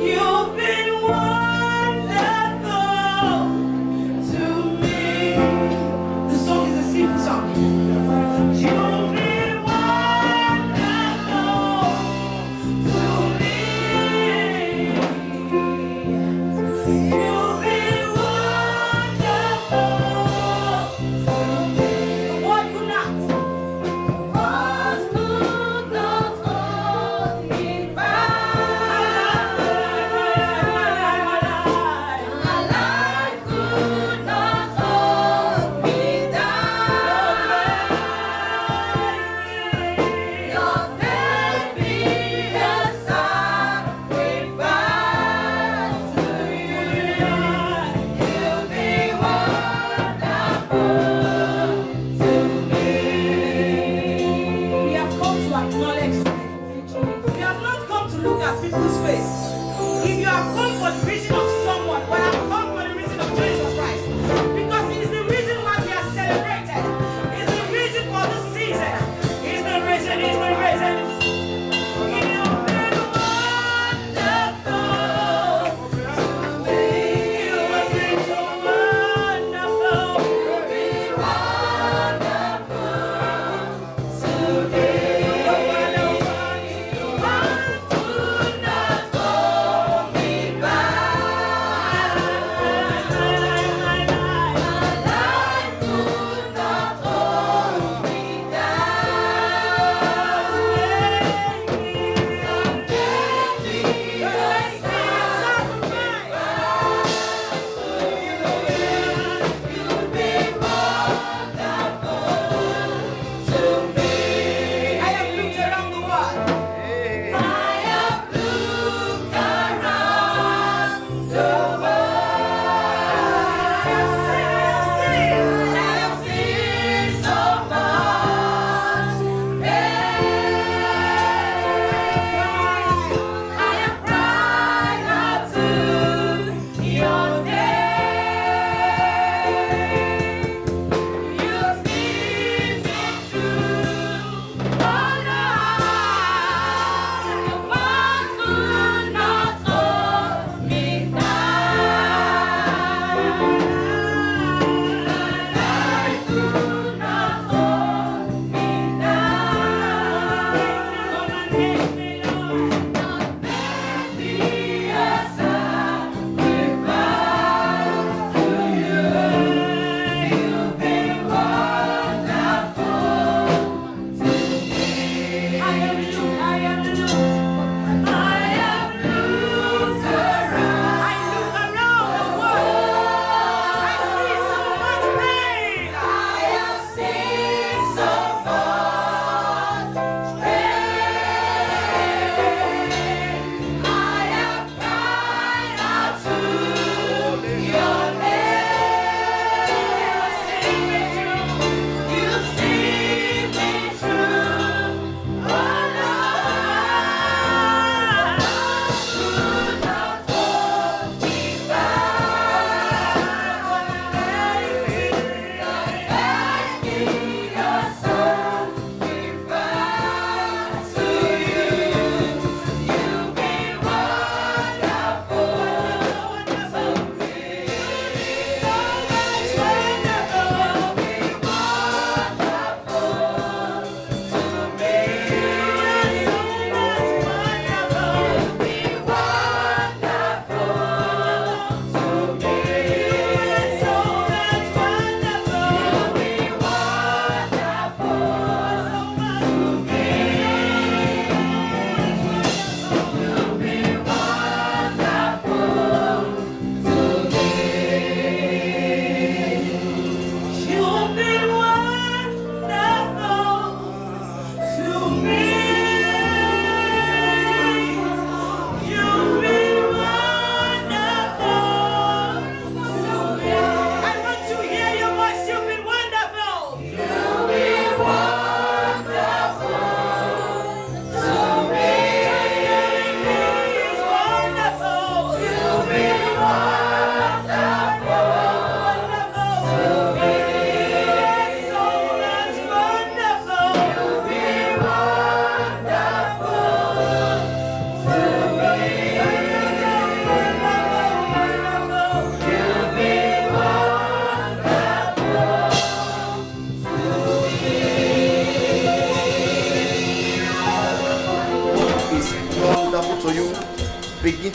You've been wonderful.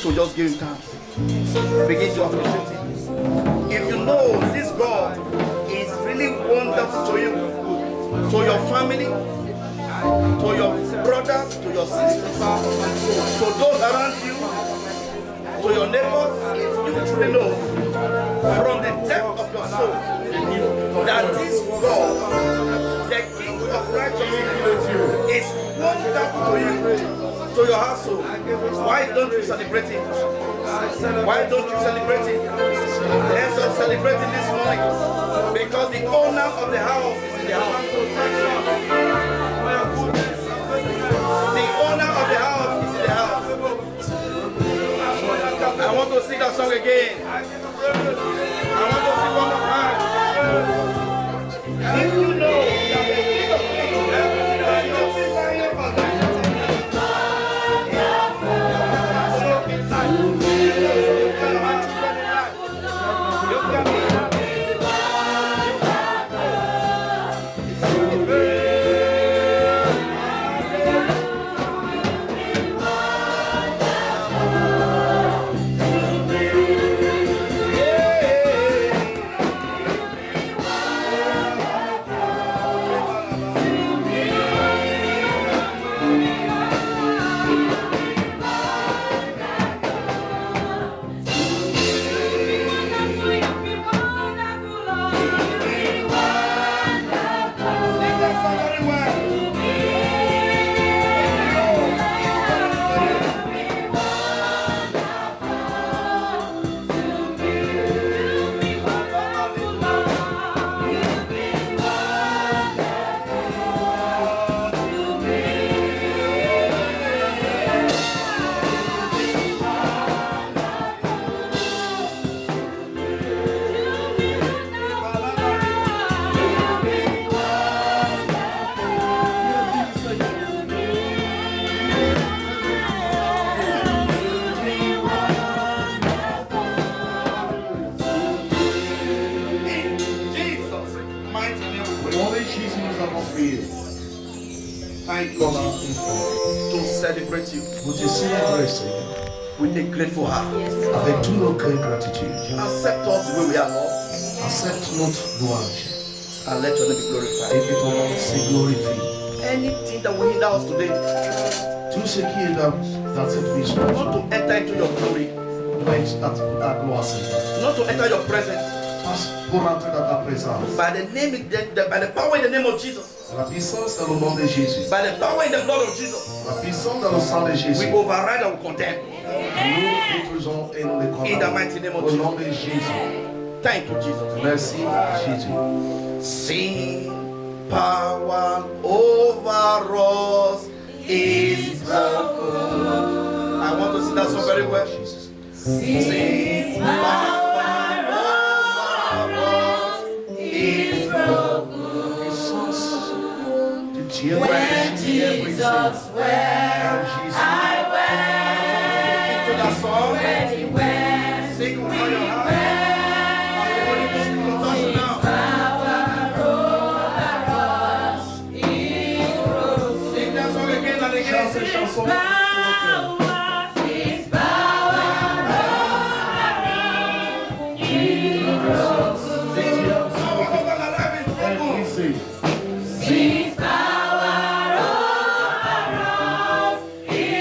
so just give him thanks. Begin to appreciate him. If you know this God is really wonderful to you, to your family, to your brothers, to your sisters, to those around you, to your neighbors, if you truly know from the depth of your soul that this God, the King of righteousness, is wonderful to you, to your household, why don't you celebrate him? Why don't you celebrate him? Let's not celebrate him this morning, because the owner of the house is in the house. The owner of the house is in the house. I want to sing that song again. I want to sing one more time. If you know that the King of Kings is celebrate you with a grateful heart. Avec tout notre cœur gratitude. Accept us the way we are, Lord. Accepte notre louange. And let your name be glorified. Et que ton nom se glorifie. Anything that will hinder us today, Tout ce qui est dans cette mission, not to enter into your glory, doit être ta gloire, Seigneur. not to enter your presence, Pour entrer dans ta présence. by the power in the name of Jesus, La puissance dans le nom de Jésus. by the power in the blood of Jesus, La puissance dans le sang de Jésus. we override and we condemn. Nous détruisons et nous les In the mighty name condamnons. of Au nom de Jésus. Thank you, Jesus. Merci, Jésus. Sin power over us is broken. I want to sing that song very well. Jesus. Sin power over us is broken. Dieu When Jesus went, I went. Into that song, When he went, sing with all your heart. Cette chanson. His power over us is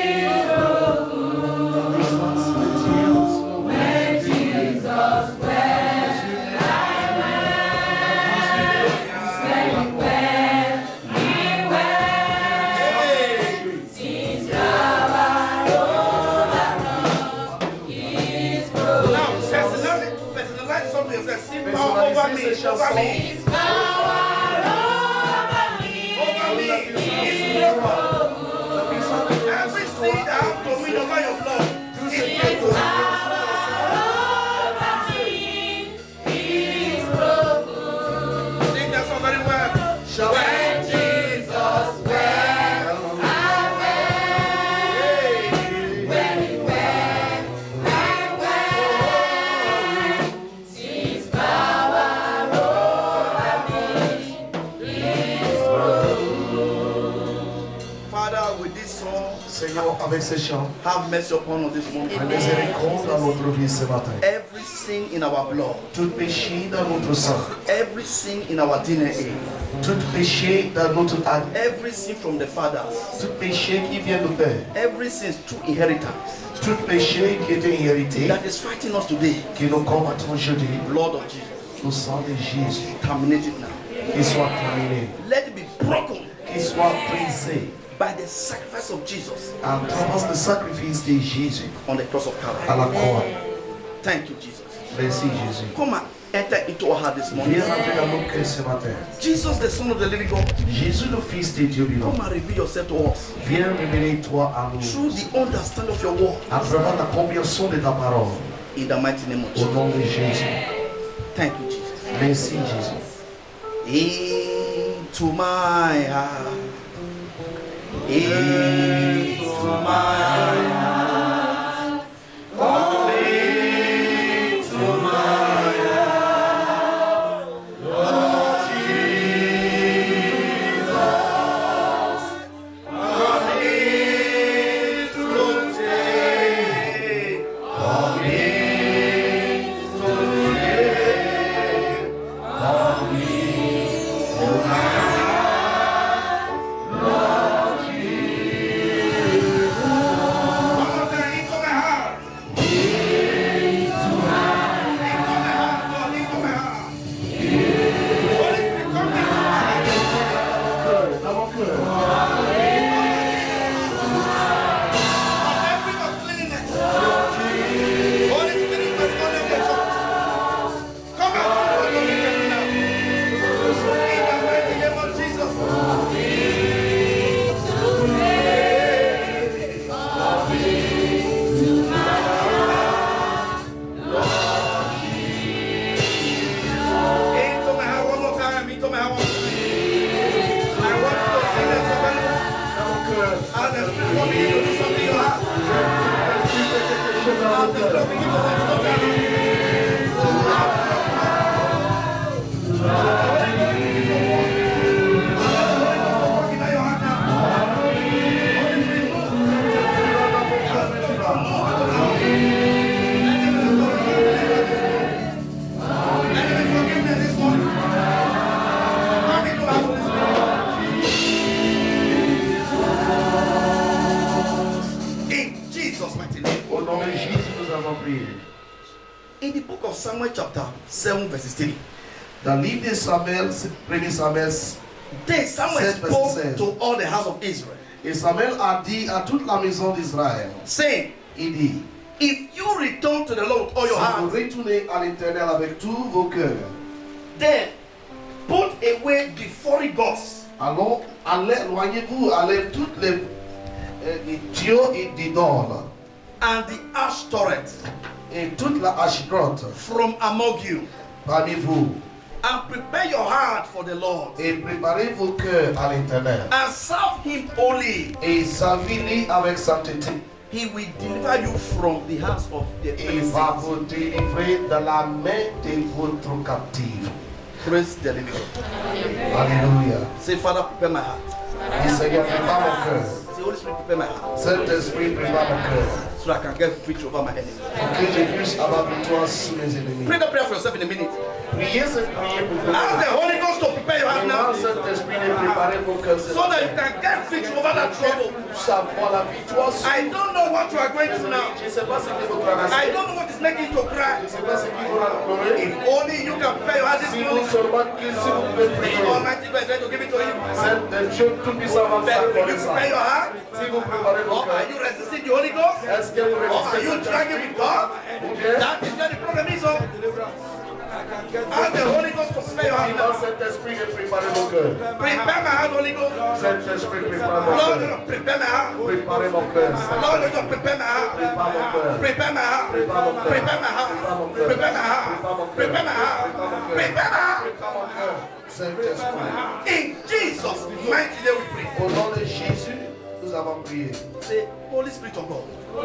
Seigneur, avec ces chants, have mercy upon us this morning. la miséricorde dans notre vie ce matin. Every sin in our blood, Tout péché dans notre sang, every sin in our DNA, tout péché dans notre âme, every sin from the fathers, tout péché qui vient du Père, every sin through inheritance tout péché qui est hérité, that is fighting us today, qui nous combattons aujourd'hui, blood of Jesus, le sang de Jésus, terminate it now. qu'il soit terminé, Let it be broken qu'il soit brisé by the sacrifice of Jesus à travers le sacrifice de Jésus on the cross of à Calvary. la croix. Thank you, Jesus. Merci Jésus. Come and enter into our heart this morning. Viens rentrer dans nos cœurs ce matin. Jesus, the Son of the living God, Jésus, le Fils de Dieu vivant, come and reveal yourself to us viens révéler toi à nous through the understanding of your word à travers la compréhension de ta parole. in the mighty name of Au Jesus. nom de Jésus. Thank you, Jesus. Merci Jésus. Into my heart, into my heart, come into my heart, Lord Jesus, come in today, come in today, come in. Au nom de Jésus, nous avons prié. In the book of Samuel chapter 7 verses 3, Dans le livre de Samuel, 1 Samuel, then Samuel 7 verses spoke 7. to all the house of Israel, et Samuel a dit à toute la maison d'Israël, saying, il dit, if you return to the Lord with all si your vous heart, retournez à l'Éternel avec tous vos cœurs, then put away the foreign gods alors allez, éloignez-vous, allez toutes les dieux et d'idoles and the Ashtoreth et toute la Ashtaroth from among you, parmi vous, and prepare your heart for the Lord, et préparez vos cœurs à l'Éternel, and serve him only. et servez-le avec sainteté. He will deliver you from the hands of the Il va Philistines. vous délivrer de la main de votre captive. Praise the living God. Alléluia. Say, Father, prepare my heart. Et Seigneur, prépare mon cœur. Say, Holy Spirit, prepare my heart Saint-Esprit, prépare mon cœur. so that I can get victory over my enemies. Pour que je puisse avoir victoire sur mes ennemis. Pray the prayer for yourself in a minute. Priez cette prière pour vous. Ask the Holy Ghost to prepare your heart now Demande Saint-Esprit de préparer mon cœur. so that you can get victory over that trouble. Pour savoir la victoire sur I don't know what you are going through now. Je ne sais pas ce qui vous I traverse. don't know what is making you to cry. Je ne sais pas ce qui vous rend pleurer. If only you can prepare your heart this Si vous morning. seulement que si vous pouvez The prier. Almighty God is going to give it to you. Saint Dieu tout-puissant va vous But will you accorder prepare ça. your heart? Si vous préparez Or mon are cœur, you resisting the Holy Ghost? est-ce que vous Or are résistez you Saint-Esprit? dragging with God? That is where the problem is. Ask the Holy Ghost to prepare your heart Demande now. Saint-Esprit de préparer mon cœur. Prepare my heart, Holy Ghost. Saint-Esprit, prépare mon Lord, cœur. prepare my heart. Préparez mon cœur. Lord, prepare my heart. Prépare mon cœur. Prepare my heart. Prepare my heart. Prepare my heart. Prepare my heart. Prepare my heart. Prépare mon cœur. Saint-Esprit. In Jesus' mighty name we pray. Au nom de Jésus, nous avons prié. Say, Holy Spirit of God,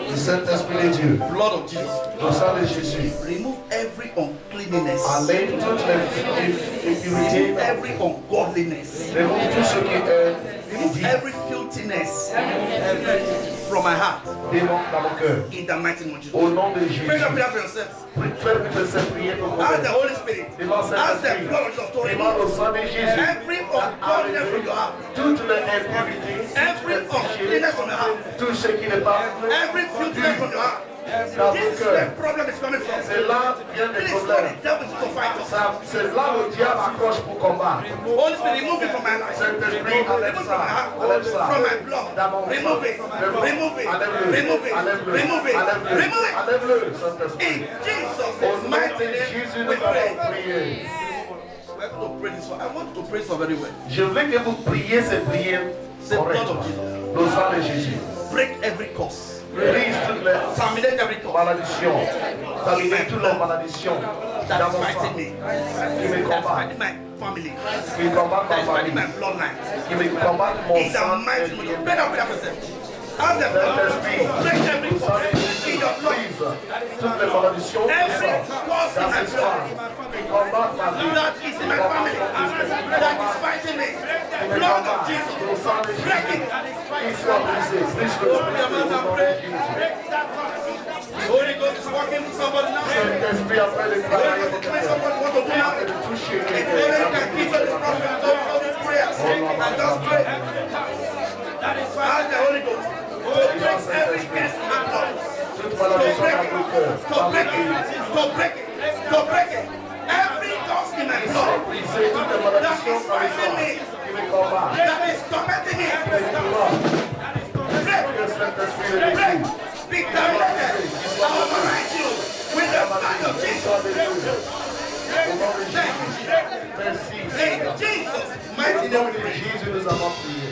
Le Saint-Esprit de Dieu, blood of Jesus, le sang de Jésus, remove every uncleanness, enlève toutes les impuretés, every ungodliness, remove tout ce qui est remove dit, every filthiness, from my heart. Démonte dans mon cœur. In the mighty name of Jesus. Au nom de Jésus. Pray that prayer for yourself. Faites cette prière pour Ask the moi. Holy Spirit. Ask the blood of Jesus to Demande au remove sang de Jésus. every uncleanness from your heart. Toutes les impuretés, Every uncleanness from your heart. tout ce qui n'est pas Every filthiness from your heart. dans This mon is cœur. where problem is coming from. C'est là vient des This is where problèmes. the devil is to fight us. C'est là où le diable accroche pour combattre. Holy Spirit, remove it from my life. Saint-Esprit, enlève Remove it from my ça. heart. Enlève ça. From my blood. Dans mon sang. Remove it. Remove it. Enlève-le. Remove it. Enlève-le. Remove it. Enlève-le. Remove it. Enlève-le, Saint-Esprit. In Jesus' Au nom mighty de name, Jésus, we nous pray. allons prier. We're going to pray this one. I want to pray so very well. Je veux que vous priez ces prières C'est le blood of correctement. Jesus. Le sang de Jésus. Break every curse. Brise toutes les Terminate every curse. malédictions. Terminez toutes les malédictions That dans is mon sang. fighting me. Qui me That's combat. fighting my family. Qui combat That is ma fighting my famille. bloodline. Qui me combat mon In the sang. mighty name of Jesus. Pray that prayer for yourself. Ask them to break every curse in your blood. Brise toutes les malédictions du Every sang. curse in Dans my ce soir, blood. qui combat ma vie. That is in my family. That is fighting me. Blood of Jesus. Break it. Qu'il soit brisé. Brise-le. Open your mouth and pray. Holy Ghost is working with somebody now. Saint-Esprit, après le travail, Holy Ghost is making somebody want to do now. de toucher If only you can keep this prophet, don't know this prayer. And just pray. Ask the Holy Ghost to break every curse in my blood. toute To malédiction break dans le it. cœur. To break it. To break it. To break it. Every curse in my blood. Brisez toutes les That malédictions is dans le fighting sang. me. Qui me combat. That is tormenting me. Break. Que Saint-Esprit le Break. détruise. Be terminated. I override you with the blood of Jesus. Soit détruit. Au nom de Thank Jésus. you, Merci. Jesus. In Jesus' Au mighty nom name we de pray. Jésus, nous avons prié.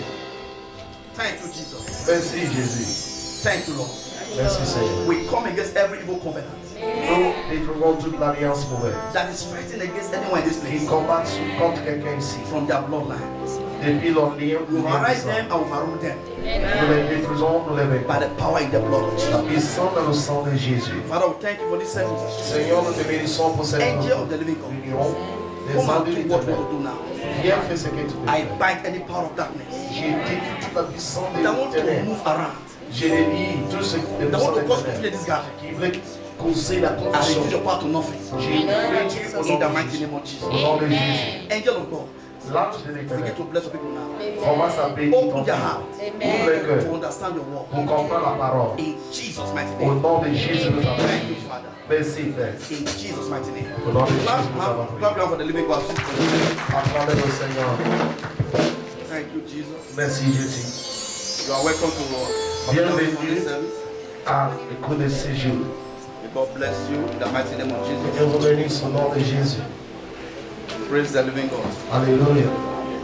Thank you, Jesus. Merci, Jésus. Thank you, Lord. Merci, Seigneur. We come against every evil covenant Nous détruisons toute l'alliance mauvaise that is fighting against anyone in this qui place combat contre quelqu'un ici. from their bloodline. Depuis leur lien, We nous override les them and overrule them les détruisons, nous les by vaincrons. the power in the blood of Jesus. La puissance dans le sang de Jésus. Father, we thank you for this service. Seigneur, nous te bénissons pour cette Angel of the living God, union. Les come anges and de do what you l'éternel. want to do now. Viens faire ce que tu peux I faire. bind any power of darkness J'ai détruit toute la puissance de that want to l'éternel. move around, Je délie tout ce qui est that want to cause puissant confusion in this gathering. qui voulait causer la I confusion. reduce your power to nothing. J'ai détruit au In nom the de mighty Jésus. name of Jesus. Au nom de Jésus. Angel of God, L'ange de begin l'éternel to bless your people now. commence à bénir ton Open their cœur. heart Ouvre le cœur to understand your word. pour comprendre la parole. In Jesus' mighty Au name. nom de Jésus, nous avons Thank you, prié. Father. Merci, Père. In Jesus' mighty name. Au nom de Jésus, Clap nous avons prié. clap for the living God. Acclamez le Seigneur. Thank you, Jesus. Merci, Jésus. You are welcome to Bienvenue. Sunday service. À l'écoute de ces jours. May God bless you in the mighty name of Que Jesus. Dieu vous bénisse au nom de Jésus. Praise the living God. Alléluia.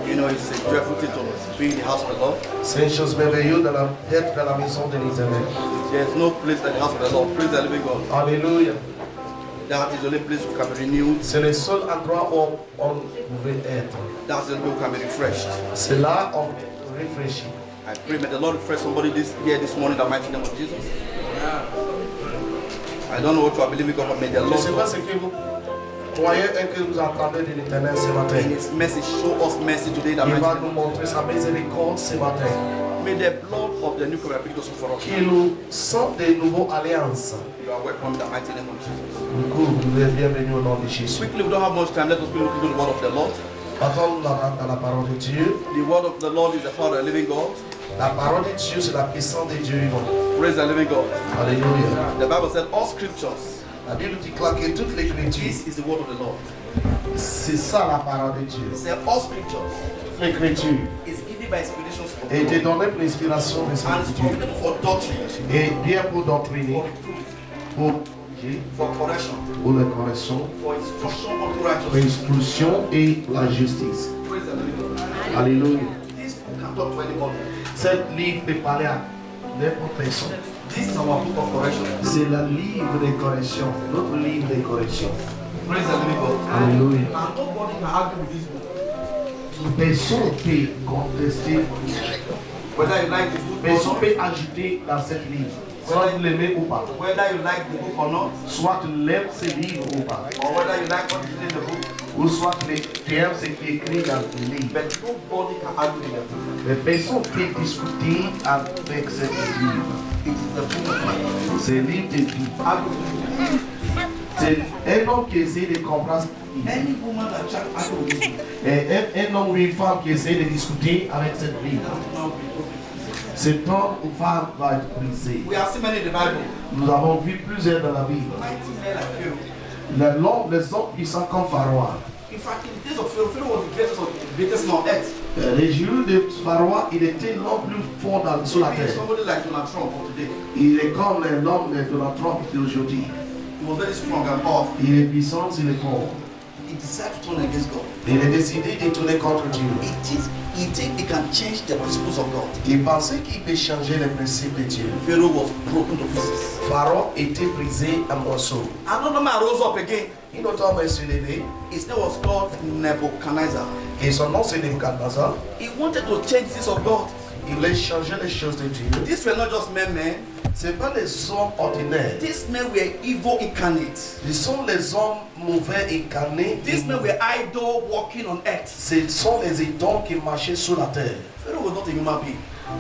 You know, it's a joyful thing to be in the house of the Lord. C'est une chose merveilleuse d'être dans la maison de l'Éternel. There's no place like the house of the Lord. Praise the living God. Alléluia. That is the only place who can be renewed. C'est le seul endroit où on pouvait être. That's the only place who can be refreshed. C'est là où on réfléchit. I pray may the Lord refresh somebody here this morning in the mighty name of Jesus. I don't know what you are believing God for. May the Je ne Lord sais pas ce que vous croyez et que vous entendez de l'Éternel ce matin. in His mercy show us mercy today in the Il mighty va name. nous montrer sa miséricorde ce matin. May the blood of the new covenant be for us. Qui nous sent des nouvelles alliances. You are welcome in the mighty name of Jesus. Du coup, vous êtes bienvenus au nom de Jésus. Quickly, we don't have much time. Let us be looking to the word of the Lord. Attendons dans la parole de Dieu. The word of the Lord is the power of the living God. La parole de Dieu, c'est la puissance de Dieu vivant. Praise the living God. Alléluia. The Bible said all scriptures. La Bible dit que toute l'écriture, This is the word of the Lord. c'est ça la parole de Dieu. It said all scriptures L'écriture is given by inspiration from a été God donnée pour l'inspiration de and is cette Dieu. profitable for doctrine, Et bien pour doctriner, pour for correction, pour la correction, for instruction unto pour righteousness. l'instruction et la justice. Praise the living God. Alléluia. This book can talk to anybody. Cette livre peut parler à n'importe personne. This is our book of correction. C'est le livre de correction, notre livre de correction. Praise the living God. Alléluia. And nobody can argue with this book. Personne ne peut contester, Whether you like this book or personne not, ne peut ajouter dans cette livre. Soit vous l'aimez ou pas. whether you like the book or not, Soit tu l'aimes ce livre ou pas. or whether you like what is in the book, ou soit tu aimes ce qui est écrit dans le livre. But nobody can argue with them. Les personnes qui discutent avec ce livre, It is the book of life. c'est le livre de vie. Argue with them. C'est un homme qui essaie de comprendre. Any woman that try to argue with this Et un homme ou une femme qui essaie de discuter avec cette livre. now be broken. Cet homme ou femme va être brisé. We have seen many in the Bible. Nous avons vu plusieurs dans la Bible. Mighty men like Pharaoh. Les hommes qui sont comme Pharaon. In fact, in the days of Pharaoh, Pharaoh was the greatest man on earth. Les jours de Pharaon, il était l'homme plus fort sur la terre. Somebody like Donald Trump of today. Il est comme l'homme de Donald Trump d'aujourd'hui. He was very strong and powerful. Il est puissant, il est fort. He decided to turn against God. Il a décidé de tourner contre Dieu. He think he can change the principles of God. Il pensait qu'il peut changer les principes de Dieu. Pharaoh was broken to pieces. Pharaon était brisé en morceaux. Another man rose up again. Un autre homme s'est levé His name was called Nebuchadnezzar. et son nom c'est Nebuchadnezzar. He wanted to change things of God. Il voulait changer les choses de Dieu. These were not just men. Ce n'est pas les hommes ordinaires. These men were evil incarnates. Ce sont les hommes mauvais incarnés. These men were idol walking on earth. Ce sont les idoles qui marchaient sur la terre. Pharaoh was not a human being.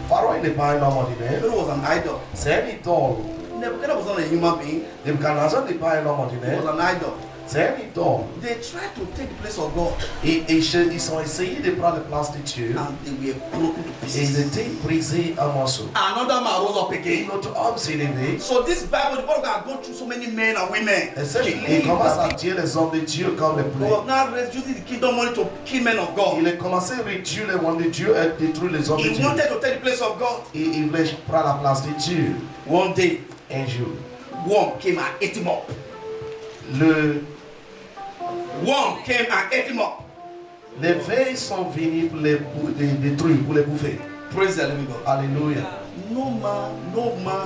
Pharaon n'est pas un homme ordinaire. Pharaoh was an idol. C'est un idole. Nebuchadnezzar was not a human being. Nebuchadnezzar n'est pas un homme He ordinaire. was an idol. C'est un idole. They tried to take the place of God Et ils ont essayé de prendre la place de Dieu. and they were broken to Et ils pieces. étaient brisés en morceaux. Another man rose up Et again. notre homme s'est levé. So this Bible, the Bible can go through so many men and women. Et c'est- il commence à dire les hommes de Dieu comme les He plaies. was now using the kingdom money to kill men of God. Il a commencé à réduire les hommes de Dieu et détruire les hommes de He Dieu. wanted to take the place of God. Et il voulait prendre la place de Dieu. One day, Un jour, worm came and ate him up. Worm came and ate him up. les veilles sont venues pour les détruire, pour les bouffer. Praise the living God. Alléluia. No man,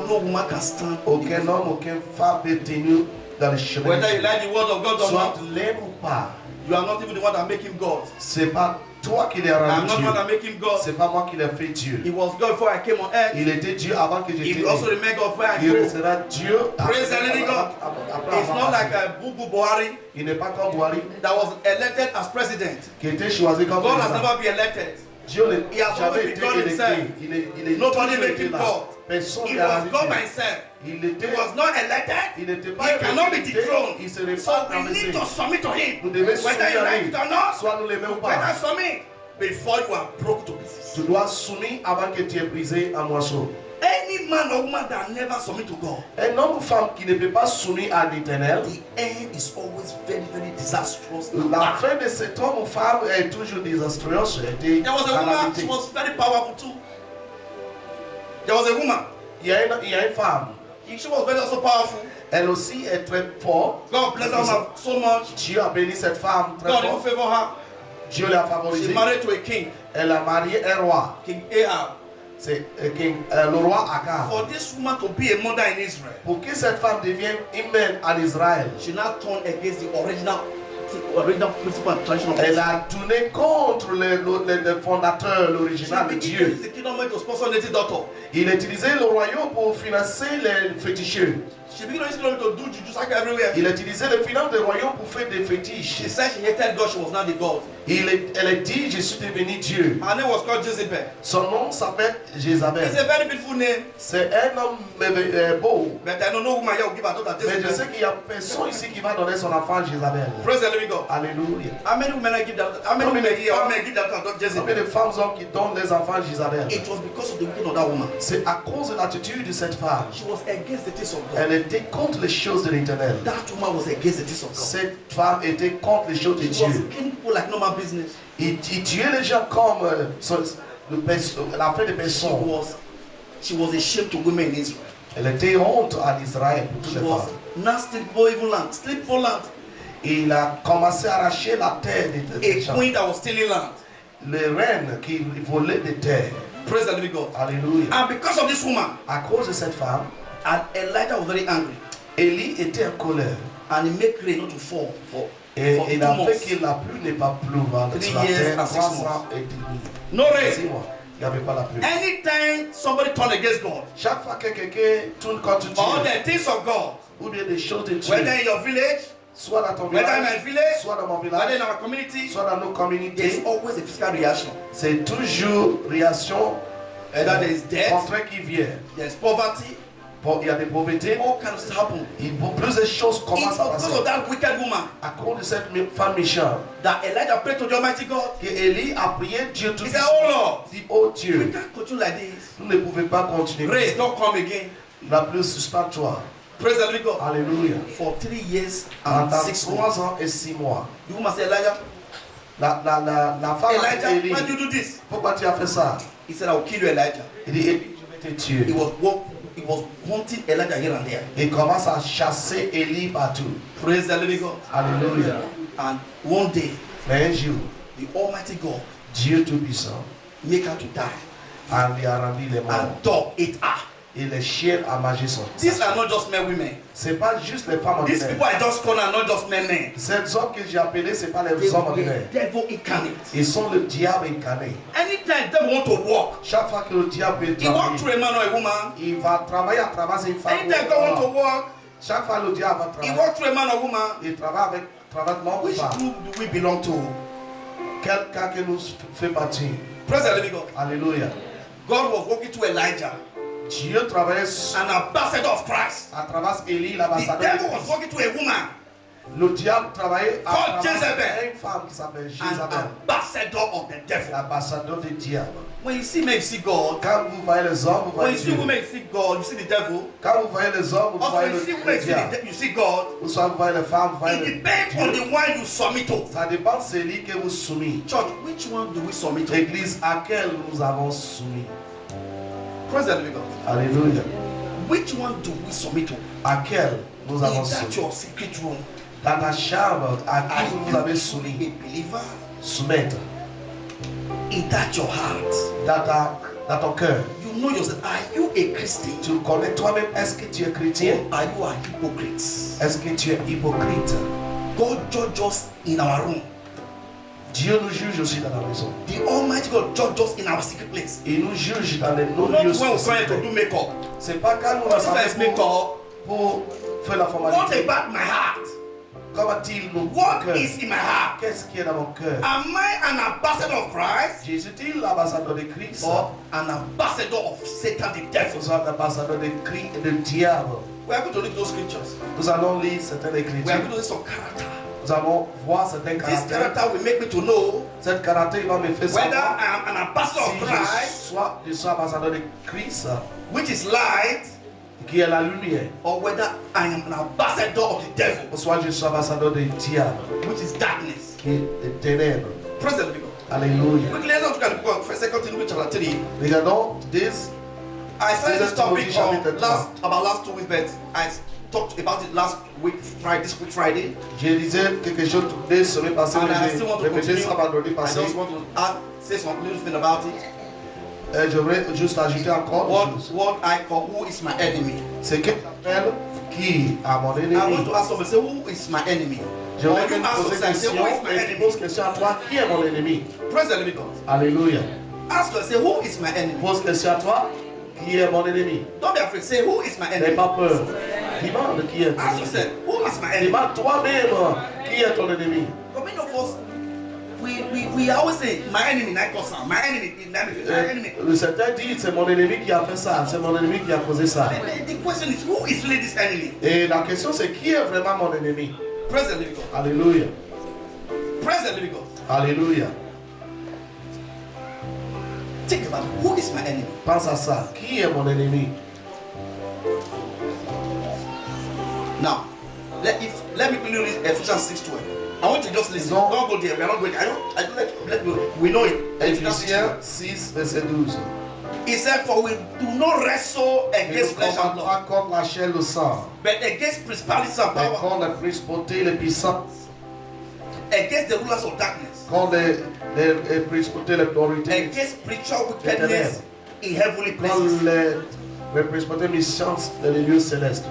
no woman can stand. Aucun homme, aucune femme peut tenir dans le chemin. Whether you like the word of God or Soit not, tu l'aimes ou pas, you are not even the one that make him God. c'est pas toi qui l'as I'm rendu not the Dieu. one that make him God. C'est pas moi qui l'ai fait Dieu. He was God before I came on earth. Il était Dieu avant que He j'étais will also né. remain God before I Il go. restera Dieu Praise the living God. après It's avoir not like passé. a Bubu Buhari Il n'est pas comme Buhari that was elected as president. qui était choisi comme God has président. never been elected. Dieu He has jamais always été been God électé. himself. Il est Nobody toujours made été him là. God. Personne He ne l'a was rendu God Dieu. by himself. Il He était, was not elected. il n'était He pas cannot be électé. dethroned. Il serait So pas we need rabaissé. to submit to him. Nous devons Whether you like soumettre it or not, soit nous l'aimons ou better pas. submit before you are broken to pieces. Tu dois soumettre avant que tu aies brisé un morceau. Any man or woman that never submit to God, Un homme ou femme qui ne peut pas soumettre à l'Éternel, the end is always very, very disastrous. la fin de cet homme ou femme est toujours désastreuse. There was a woman, she was very powerful too. There was a woman, Il y a une femme, she was very also powerful. elle aussi est très forte. God bless her so much. Dieu a béni cette femme très God even forte. favor her. Dieu l'a She favorisée. married to a king, Elle a marié un roi. King Ahab. C'est le roi Akab. For this woman to be a mother in Israel, Pour que cette femme devienne une mère en Israël, she now turned against the original principle and tradition of elle Israel. a tourné contre le fondateur, She l'original de began to Dieu. use the kingdom money to sponsor native daughter. Il a utilisé le royaume pour financer les féticheux. She began to use the kingdom money to do juju saka everywhere. Il a utilisé les finances du royaume pour faire des fétiches. She said she hated God, she was not the God. Elle a dit, je suis devenu Dieu. Her name was called Jezebel. Son nom s'appelle It's Jézabel. a very beautiful name, C'est un homme beau. but I know no woman here will give her daughter Mais je sais Jezebel. qu'il n'y a personne ici qui va donner son enfant Jézabel. Praise the living God. Alléluia. How many women I give that? How many women here? How many give that daughter Combien Jezebel? de femmes hommes qui donnent les enfants Jézabel? It was because of the wickedness of that woman. C'est à cause de l'attitude de cette femme. She was against the things of God. Elle était contre les choses de l'Éternel. That woman was against the things of God. Cette femme était contre les choses de She was Dieu. killing people like normal business. Il tuait les gens comme la fin de personnes. She was a shame to women in Israel. Elle était honte en Israël pour toutes She les was femmes. not stealing people even land, stealing people land. Il a commencé à arracher la terre des A gens. queen that was stealing land. Les reines qui volaient des terres. Praise the living God. Alléluia. And because of this woman, À cause de cette femme, and Elijah was very angry, Élie était en colère. and he made rain not to fall for Et il 2 a fait months. que la pluie n'est pas pleuvoir sur la 3 years terre. and 6 3 months. ans et demi. No 6 rain. mois. Il n'y avait pas la pluie. Anytime somebody turned against God, Chaque fois que quelqu'un tourne contre all Dieu, the things of God, ou bien des choses de Dieu, whether in your village, soit dans ton whether in my village, village, soit dans mon whether in village, our community, soit dans nos there communautés, is always a physical reaction. c'est toujours réaction Either there is death, contraire qui vient. there is poverty, Bon, il y a des pauvretés, all kinds of things happen. plus de choses It's commencent à because passer. of that wicked woman À cause de cette femme méchante, that Elijah prayed to the Almighty God. que Élie a prié Dieu tout He de said, suite. oh Lord, Il dit, oh we Dieu, can't continue like this. nous ne pouvons pas continuer. Race don't come again. La plus suspends-toi. Praise the living God. Alléluia. For 3 years and Pendant 6 months. 3 ans et 6 mois. The woman said, Elijah, La femme a dit, Elijah, Élie, why do you do this? pourquoi tu as fait ça? He said, I will kill you, Elijah. Il dit, Élie, je vais te tuer. He was wanting Elijah here and there. Il commence à chasser Élie partout. Praise the living God. Alléluia. And one day, Mais un jour, the Almighty God Dieu Tout-Puissant make her to die. lui a rendu les morts. And dog ate her. Et les chiens a mangé son. These are not just men, women. C'est pas juste les femmes These ordinaires. people I just call are not just men. Ces hommes que j'ai appelés, c'est pas les They hommes are ordinaires. the devil incarnate. Ils sont le diable incarné. Anytime they want to walk, Chaque fois que le diable veut he walk travailler, through a man or a woman. il va travailler à travers une femme. Anytime God want to walk, Chaque fois le diable va he travailler, walk through a man or woman. il travaille avec l'homme ou Which femme. group do we belong to? Quelqu'un qui nous fait partie. Praise the living God. Alléluia. God was walking to Elijah, Dieu travaillait an ambassador of Christ. à travers Élie, The l'ambassadeur. devil was walking to a woman, Le diable travaillait à Called travers Jezebel. une femme qui s'appelle an Jézabel, ambassador of the devil. l'ambassadeur du diable. When you see men, you see God. Quand vous voyez les hommes, vous When voyez you see Dieu. women, you see God. You see the devil. Quand vous voyez les hommes, vous Also, voyez when you see le women, you see, diable. you see God. Ou soit vous voyez les femmes, vous voyez It le depends on Dieu. the one you submit to. Ça dépend de celui que vous soumis. Church, which one do we submit to? L'église à laquelle nous avons soumis. Praise the living God. Alléluia. Which one do we submit to? À quelle nous avons Is that soumis. your secret room? Dans ta chambre, à Are qui vous avez you soumis. a believer? Soumettre. Is that your heart? Dans ton cœur. You know yourself. Are you a Christian? Tu connais toi-même. Est-ce que tu es chrétien? Or are you an hypocrite? Est-ce que tu es hypocrite? God judge us in our room. Dieu nous juge aussi dans la maison. The Almighty God judge us in our secret place. Il nous juge dans les Not non-lieux when we're trying to secrets. do makeup. C'est pas quand nous What if there's rassemblons makeup? pour faire la What formalité. about my heart? Comment il nous What cœur? is in my heart? Qu'est-ce qui est dans mon cœur? Am I an ambassador of Christ Jésus-est l'ambassadeur de Christ? or an ambassador of Satan the devil? Nous sommes l'ambassadeur de Christ et du diable. We are going to read those scriptures. Nous allons lire certaines We are écritures. going to read some character. Nous allons voir certains This caractères. character will make me to know Cet caractère il va me faire whether savoir I am an ambassador si of Christ, je suis ambassadeur de Christ, which is light, qui est la lumière, or whether I am an ambassador of the devil, ou soit je suis ambassadeur du diable, which is darkness. qui est des ténèbres. Praise the living God. Alléluia. Quickly, let's look at the book of 2 Timothy chapter 3. Regardons this. I started this topic Chapitre about last 2 weeks, but I talked about it last week, Friday, this week Friday, Je disais quelque chose dès semaine passée, and I mais still want j'ai to répété continue. ça vendredi I passé. just want to say some little thing about it. Et je voudrais juste ajouter encore une chose. What I call who is my enemy. C'est que j'appelle qui à mon I want ennemi. to ask somebody, say who is my enemy? Je Or voudrais que you tu ask poses yourself, say question who is my et tu enemy? poses question à toi, qui est mon ennemi? Praise the living God. Alléluia. Ask yourself, say who is my enemy? Pose question à toi, qui est mon ennemi? Don't be afraid. Say who is my N'aie enemy. pas peur. Demande qui est ton Ask ennemi. yourself, who is my enemy? Demande toi-même qui est ton ennemi. But many of us, we always say my enemy, not person. My enemy, my enemy. Le certain dit c'est mon ennemi qui a fait ça, c'est mon ennemi qui a causé ça. The question is, who is really this enemy? Et la question c'est qui est vraiment mon ennemi? Praise the living God. Alléluia. Praise the living God. Alléluia. Think about it. Who is my enemy? Pense à ça. Qui est mon ennemi? Now, let me read Ephesians 6:12. I want to just listen. No. Don't go there. We are not going. Let me. We know it. Ephesians 6:12. Éphésiens 6, verset 12. He said, "For we do not wrestle Et nous against ne flesh and combattons blood, pas contre la chair et le sang, but against principalities and mais powers, contre les principautés, les puissances, against the rulers of darkness, contre les principautés, les autorités, against spiritual wickedness in heavenly contre places." les principautés méchantes dans les lieux célestes.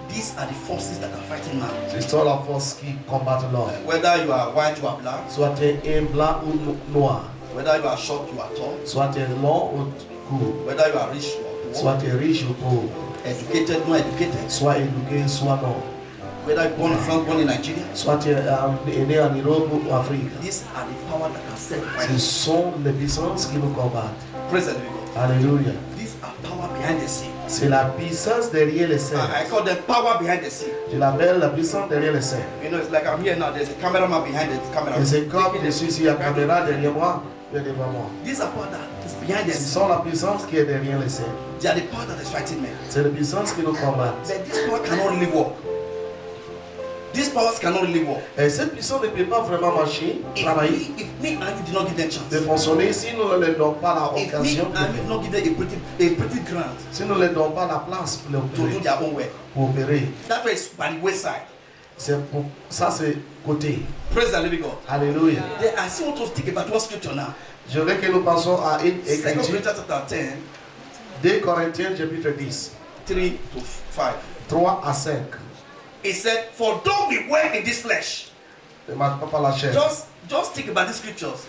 These are the forces that are fighting now. C'est ça la force qui combat l'homme. Whether you are white, you are black. Soit tu es un blanc ou noir, Whether you are short, you are tall. soit tu es long ou court, Whether you are rich or poor. soit tu es riche ou pauvre, Educated, not educated. soit éduqué, soit non. whether born in France, born in Nigeria, soit tu es né en Europe ou en Afrique. these are the power that can set Ce fire. sont les puissances qui nous combattent. Praise the living God. Alléluia. These are power behind the scene. C'est la puissance derrière les scènes. I call them power behind the scene. Je l'appelle la puissance derrière les scènes. You know, it's like I'm here now. There's a cameraman behind the camera. Et c'est comme je suis ici, il y a la caméra derrière moi, bien devant moi. These are power that is behind the Ce scene. sont la puissance qui est derrière les scènes. They are the power that is fighting men. C'est la puissance qui nous combat. But this power cannot really work. These powers cannot really work. Et cette puissance ne peut pas vraiment marcher, travailler, If me and you did not give them chance, de fonctionner si nous ne leur donnons pas if me l'occasion, and you did not give them a pretty grant si nous ne leur donnons pas la place pour to do opérer, their own work, pour opérer. that way is by the wayside. Ça c'est côté. Praise the living God. Alléluia. Then I still want to speak about one scripture now. Je veux que nous pensions à une 2 écriture. Corinthians chapter 10, 2 Corinthiens chapitre 10, 3 to 5. 3 à 5. It said, for though we work in this flesh, Ne marche pas par la chair. just think about these scriptures.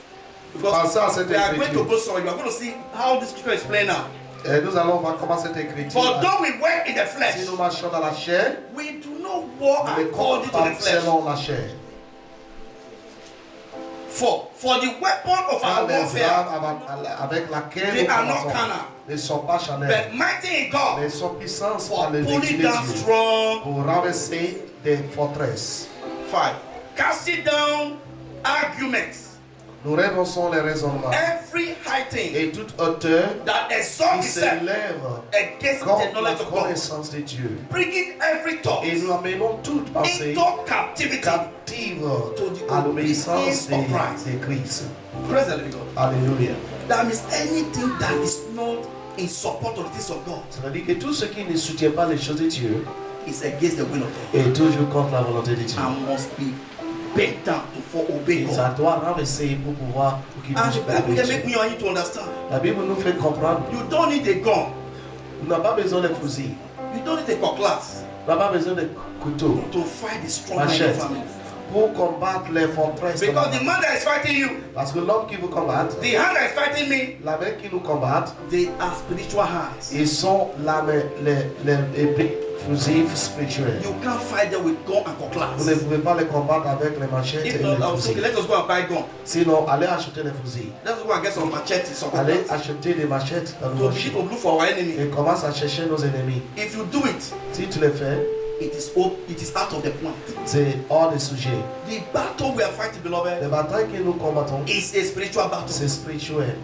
Because Pensez à cette we are going to écriture. go somewhere. You are going to see how this scripture is playing out. Et nous allons voir comment cette écriture. For though we work in the flesh, Si nous marchons dans la chair, we do not war nous ne according to the combattons flesh. selon la chair. For the weapon of Car our les warfare armes avec laquelle They nous are not combattons carnal. ne sont pas charnelles, but mighty in God mais sont puissances for par les pulling vertus de down Dieu strong. pour renverser des forteresses. 5. Casting down arguments, Nous renonçons les raisonnements every high thing et toute hauteur that exalts qui itself s'élève against the contre la knowledge of God, connaissance de Dieu. bringing every thought Et nous amenons toute pensée into captivity. captive to the à l'obéissance obedience of Christ. de Christ. Praise the living God. Alléluia. That means anything that is not in support of the things of God Ça veut dire que tout ce qui ne soutient pas les choses de Dieu is against the will of God est toujours contre la volonté de Dieu. and must be bent down for obey Et ça God. doit renverser pour pouvoir pour qu'il And puisse the Bible can obéir. make me and you to understand. La Bible nous fait comprendre. You don't need a gun. On n'a pas besoin de fusils. You don't need a cutlass On n'a pas besoin de couteaux, to fight the strong man in your machettes, family. pour combattre les forteresses. de la Because the famille. man that is fighting you, Parce que l'homme qui vous combat, the hand that is fighting me, la main qui nous combat, they are spiritual hands. ils sont les épées fusils spirituels. You can't fight them with gun and Vous cutlass. ne pouvez pas les combattre avec les machettes et If les not, I will say, okay, fusils. let us go and buy gun. Sinon, allez acheter les fusils. Let's go and get some machetes, some Allez cutlass. acheter des machettes dans le So we marché. need to look for our enemy. Et commence à chercher nos ennemis. If you do it, Si tu le fais, it is out of the point. c'est hors de sujet. The battle we are fighting, Les beloved, batailles que nous combattons, is a spiritual battle. c'est spirituel.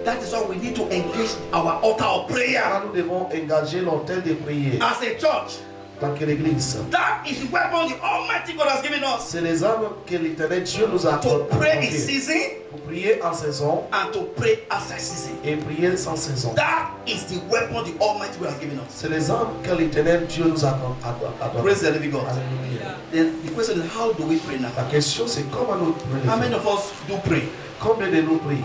That is why we need to engage our altar of prayer Quand nous devons engager l'autel de prière as a church. dans quelle église. That is the weapon the Almighty God has given us C'est les armes que l'éternel Dieu nous a to pray in accordées. season Pour prier en saison and to pray outside season. et prier sans saison. That is the weapon the Almighty God has given us. C'est les armes que l'éternel Dieu nous a accordées. Praise the living God. Alléluia. Then the question is, how do we pray now? La question c'est comment nous How prions. many of us do pray? Combien de nous prions?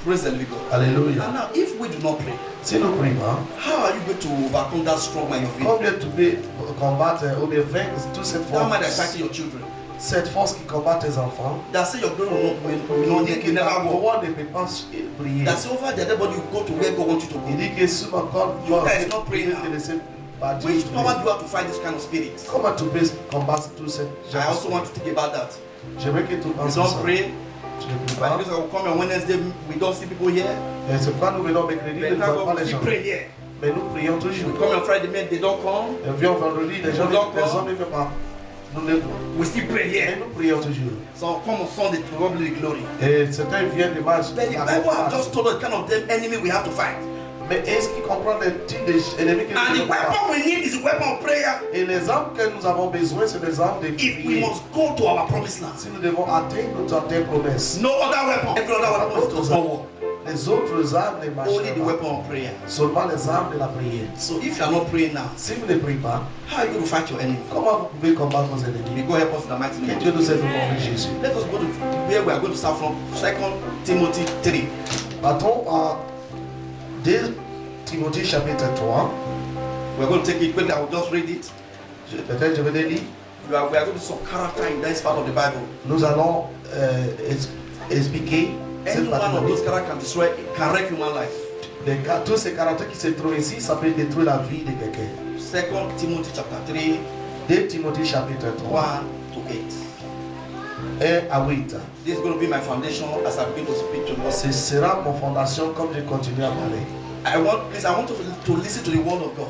Praise the living God. Alléluia. And now, if we do not pray, Si nous prions, how are you going to overcome that strong man of combien tu peux combattre ou bien vaincre toutes ces that man that's forces? fighting your children? Cette force qui combat tes enfants. That say your glory will Il not dit que will ta never work. roi ne peut pas prier. That say over there, everybody will go to where God wants you to Il go. dit que sur ma corde, You guys not praying now. te laisser bâtir. Which power do you have to fight this kind of spirit? Comment tu peux combattre tout ce I genre? also want to think about that. J'aimerais que tu We penses à ça. don't pray. Tu ne pries But pas. because I will come on Wednesday, we don't see people here. Et c'est pourquoi nous venons mercredi, But nous ne now voyons pas we les still gens. pray here. Mais nous prions We toujours. come on Friday, mais they don't come. Et viens vendredi, les gens D'accord. ne viennent pas. Nous ne We still pray et here. nous prions toujours. So come on Sunday to probably the glory. Et certains viennent dimanche. But the Bible has just told us the kind of them enemy we have to fight. Mais est-ce qu'ils comprennent les types d'ennemis que And nous the devons combattre? weapon we need is the weapon of prayer. Et les armes que nous avons besoin, c'est les armes de If we prière. must go to our promised land. Si nous devons atteindre notre terre promesse, No other weapon. Every other weapon does not work. les autres armes ne marchent Only the pas. weapon of prayer. Seulement les armes de la prière. So if you are not praying now, Si vous ne priez pas, how are you going to fight your enemy? comment vous pouvez combattre vos ennemis? May God help us in the mighty Que name. Dieu nous aide au nom de Jésus. Let us go to where we are going to start from. 2 Timothy 3. Partons à 2 Timothée chapitre 3. We're going to take it quickly. I will just read it. Peut-être je vais le lire. We are going to see some character in this part of the Bible. Nous allons expliquer Any cette one of partie. those characters can destroy, can wreck human life. Tous ces caractères qui se trouvent ici, ça peut détruire la vie de quelqu'un. 2 Timothy chapter 3 2 Timothée chapitre 3, 1 to 8. 1 à 8. This is going to be my foundation as I begin to speak to God. Ce sera mon fondation comme je continue à parler. I want you to listen to the word of God.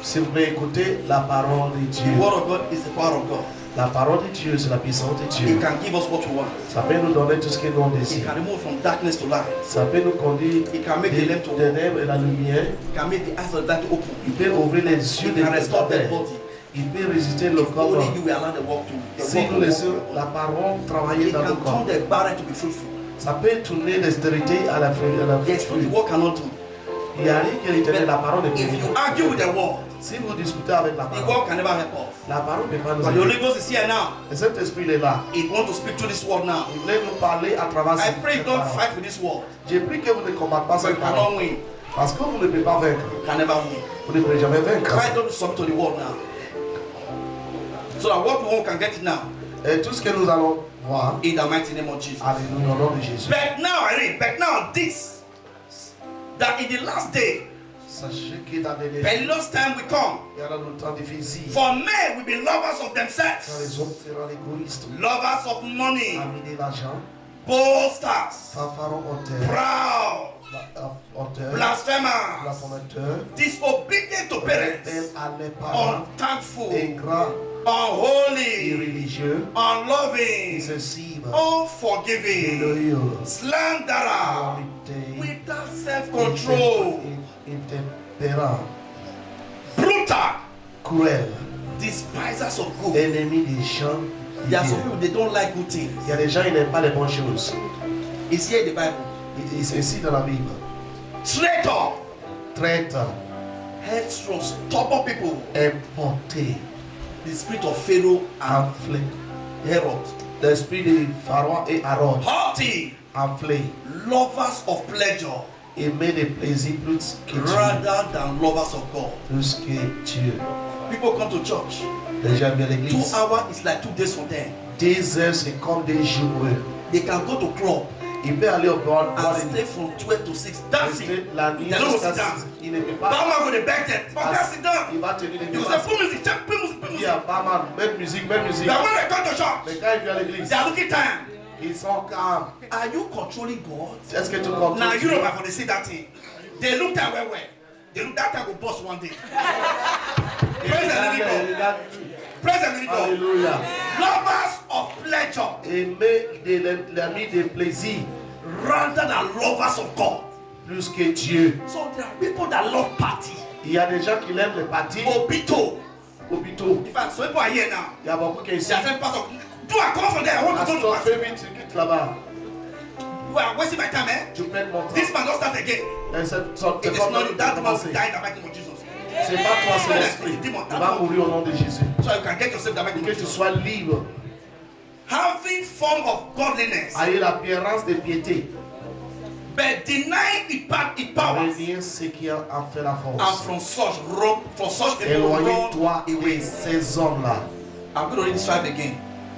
S'il vous plaît, écoutez la parole de Dieu. The word of God is the power of God. La parole de Dieu, c'est la puissance de It Dieu. can give us what we want. Ça peut nous donner tout ce que nous It désirons. can remove from darkness to light. Ça peut nous conduire It can make the lamp to des ténèbres et la lumière. It can make the eyes of the light to open. Il peut ouvrir les yeux It des can restore the personnes. body. Il peut résister le If corps. only you will allow the work to Si nous laissons la parole travailler It dans le can corps, turn the barren to be fruitful. ça peut tourner la stérilité à la Yes, what the fruit. word cannot do. Il n'y a rien qui l'éternel, la parole est If you bénie. argue with the word, Si vous discutez avec la the parole, word can never help us. la parole ne peut pas nous But the Holy aider. Ghost is here now. Le Saint-Esprit il est là. It wants to speak through this word now. Il voulait nous parler à travers I cette pray don't parole. fight with this word. J'ai pris que vous ne combattez pas So you cette parole. cannot win. Parce que vous ne pouvez pas vaincre. You can never win. Vous ne pourrez jamais vaincre. Why don't you submit to the word now? So that what we want can get it now. Et tout ce que nous allons voir, In the mighty name of Jesus. alléluia, au nom de Jésus. But now I read, but now this, that in the last day, Sachez que dans les perilous time will come. il y aura le temps difficile. For men will be lovers of Quand themselves, les hommes seront égoïstes, lovers of money, amis de l'argent, boasters, fanfarons hauteurs, proud, hauteurs, blasphemers, blasphémateurs, disobedient to parents, rebelles à leurs parents, unthankful, ingrats et unholy, religieux, unloving, insensibles, unforgiving, déloyaux, slanderer, invités, without self-control, intempérants, brutal, cruels, despisers of good. ennemis des gens. There are some people they don't like good things. Il y a des gens qui n'aiment pas les bonnes choses. It's here in the Bible. C'est ici dans la Bible. Traitor, Traître, headstrong, stubborn people. importé, The spirit of Pharaoh and enflé. Herod. L'esprit de Pharaon et Aaron, Haughty, enflé, lovers of pleasure aimer les plaisirs plus que Dieu. rather than lovers of God. Plus que Dieu. People come to church. Les gens viennent à 2 l'église. hours is like 2 days for them. 2 heures, c'est comme des jours pour eux. They can go to club Il peut aller au bar, boire and stay from 12 to 6 dancing. rester la nuit They don't jusqu'à sit down. 6. Il ne peut That pas. man go to beg them. But they sit down. Il va tenir les You mains. say, put music, check, put music, put Il music. y a pas mal. Même musique, même musique. But when they come to church, Mais quand il vient à l'église, they are looking time. ils sont calmes. Are you controlling God? Est-ce que tu comprends? Now Europe are going to see that thing. They look that way. They look that time will bust one day. Praise the living God. Praise the living God. Alléluia. Lovers of pleasure Aimer l'ami de plaisir rather than lovers of God. plus que Dieu. So there are people that love party. Il y a des gens qui aiment les parties, Obito. hôpitaux. In fact, some people are here now. Il y a beaucoup qui They ici. are saying, Pastor, do I come from there? I want to go to Astor, party. fais vite, tu quittes là-bas. You are wasting my time, eh? Tu perds mon temps. This man don't start again. Et c'est It is comme not you. That man will commencer. die in the mighty name of Jesus. C'est pas toi, c'est l'esprit. Tu vas mourir au nom de Jésus. So you can get yourself in the mighty name Que of tu Jesus. sois libre. Having form of godliness, Ayez l'apparence de piété. but denying the powers. Renier ce qui a en fait la And force. from such people Éloignez-toi run away. de ces hommes-là. I'm going to read this 5 again.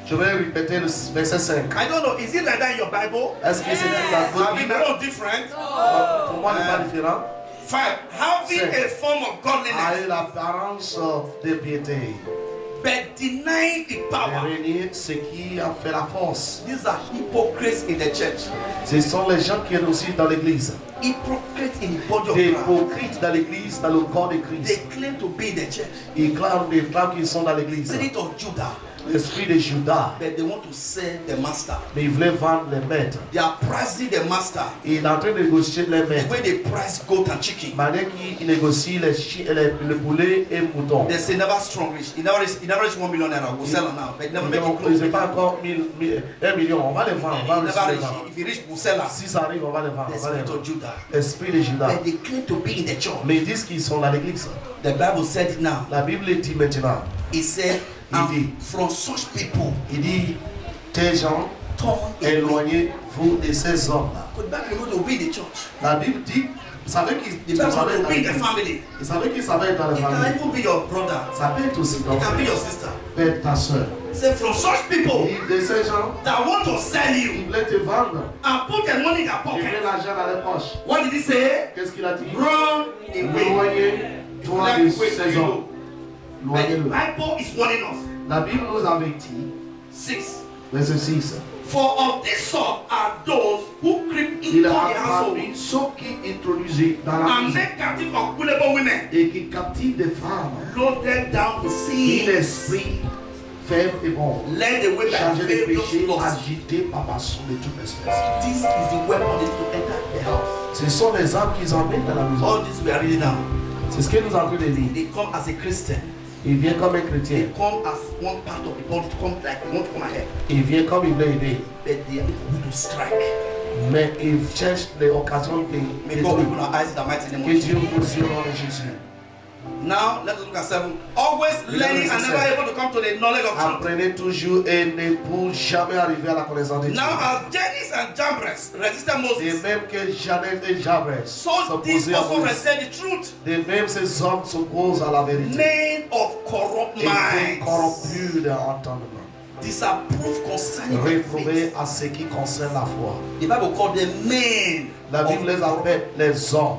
Je vais répéter le verset 5. I don't know, is it like that in your Bible? Est-ce que c'est dans la I mean, Bible? they're all different. Pour moi, il n'est pas différent. 5. Having a form of godliness, Ayez l'apparence de piété. but denying the Et power. renier ce qui a fait la force. These are hypocrites in the church. Ce sont les gens qui réussissent dans l'église. Hypocrites in the body of Des Christ. hypocrites dans l'église, dans le corps de They Christ. claim to be in the church. Ils clament qu'ils sont dans l'église. Spirit of Judah. L'esprit de Judas. But they want to sell the master. Mais ils voulaient vendre les maîtres. They are pricing the master Et il est en train de négocier les the maîtres. way they price goat and chicken. Manière qu'il négocie le poulet et le mouton. They say never strong rich. He never reach 1 million naira. We'll sell it now. But he never make it Ils n'ont close. pas encore 1 million. On va les vendre. On va He les never reach. vendre. If he reach, we'll sell it. Si ça arrive, on va les vendre. The On va les spirit vendre. of Judah. L'esprit de Judas. But they claim to be in the church. Mais ils disent qu'ils sont dans l'église. The Bible said it now. La Bible dit maintenant. It said, Il dit. from such people, Il dit, tes gens, turn away. éloignez-vous de ces hommes-là. But the Bible will be in the church. La Bible dit, vous savez The qu'ils Bible savaient will dans be in the l'église. family. Ils savaient qu'ils savaient dans la It can famille. even be your brother. Ça peut être aussi ton It can be frère, your sister. peut être ta soeur. Say from such people Et de ces gens, that want to sell ils you voulaient te vendre. and put their money in their Ils voulaient pocket. l'argent dans les poches. What did he say? Qu'est-ce qu'il a dit? Run away. Éloignez-toi de ces hommes. The loignez-le. Bible is warning us. La Bible nous avertit, 6. verset 6. For of this sort are those who creep Il into the a household parmi ceux qui introduisent dans la and maison make captive unbelievable women, et qui captivent des femmes. loaded down with Qui sin, l'esprit faible et bon, led away by chargé de various péché, lusts. agité par passion de toute espèce. This is the weapon that is to enter the house. Ce sont les armes qu'ils emmènent dans la maison. All this we are reading now. C'est ce que nous avons de lire. They come as a Christian. Il vient comme un They chrétien. come as one part of the body to come like they want to come ahead. Il vient comme il veut aider. But they are able to strike. Mais il cherche les occasions de May God détruire. open our eyes in the mighty name Que of Jesus. Dieu vous sur le nom de Jésus. Now let us look at 7. Always learning and never able to come to the knowledge of truth. Apprenez toujours et ne pour jamais arriver à la connaissance de Dieu. Now as Jannes and Jambres resisted De Moses, même que Jannes et Jabres so s'opposaient these à also Moïse. resisted the truth. De même ces hommes s'opposent à la vérité. Men of corrupt Et étaient minds, corrompus d'entendement. disapproved concerning the Réprouvés faith. à ce qui concerne la foi. The Bible called them men. La Bible les appelle les hommes.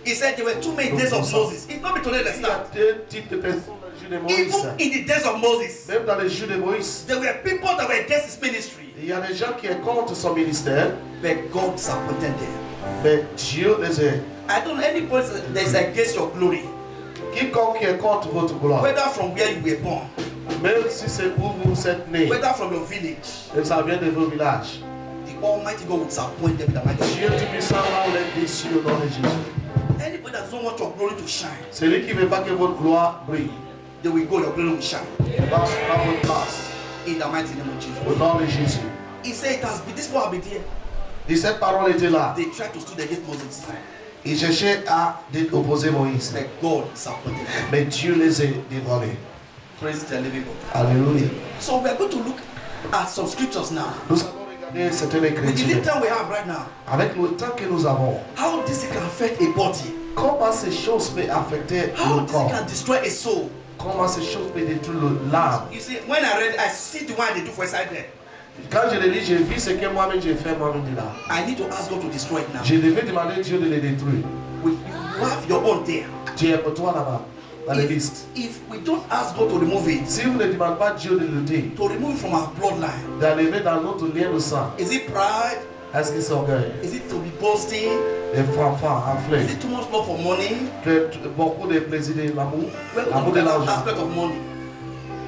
He said there were too many days of Moses. It's not be today the Il y a start. deux types de personnes dans le jour de Moïse. Even in the days of Moses, Même dans les jours de Moïse, there were people that were against his ministry. il y a des gens qui sont contre son ministère, But God disappointed them. mais Dieu les a. I don't know anybody that is against your glory, Quiconque est contre votre gloire, whether from where you were born, même si c'est où vous êtes né, whether from your village, et ça vient de vos villages, the Almighty God will disappoint them in the mighty Dieu name. Tout-Puissant va les déçus au nom de Jésus. Anybody that doesn't want your glory to shine, Celui qui ne veut pas que votre gloire brille, they will go, your glory will shine. va prendre votre place In the mighty name of Jesus. au nom de Jésus. He said it has been, this will be there. Et cette parole était là. They tried to stand against Moses, Ils cherchaient à opposer Moïse, but God disappointed them. mais Dieu les a dévoilés. Praise the living God. Alléluia. So we are going to look at some scriptures now. Nous allons regarder certaines With the écritures. little time we have right now, Avec le temps que nous avons, how this can affect a body, comment ces choses peuvent affecter how le this corps, can destroy a soul. comment ces choses peuvent détruire l'âme. You see, when I read, I see the one they do for inside there. Quand je le lis, j'ai vu ce que moi-même j'ai fait moi-même de là. I need to ask God to destroy it now. Je devais demander à Dieu de les détruire. You have your own there. Dieu est pour toi là-bas, dans les listes. If we don't ask God to remove it, Si vous ne demandez pas à Dieu de lutter, to remove it from our bloodline, d'enlever dans notre lien de sang, is it pride? est-ce que c'est orgueil? Is it to be boasting? Les fanfans, enflés, Is it too much love for money? beaucoup de plaisir de l'amour, We're going to l'amour look de at that l'argent, aspect of money.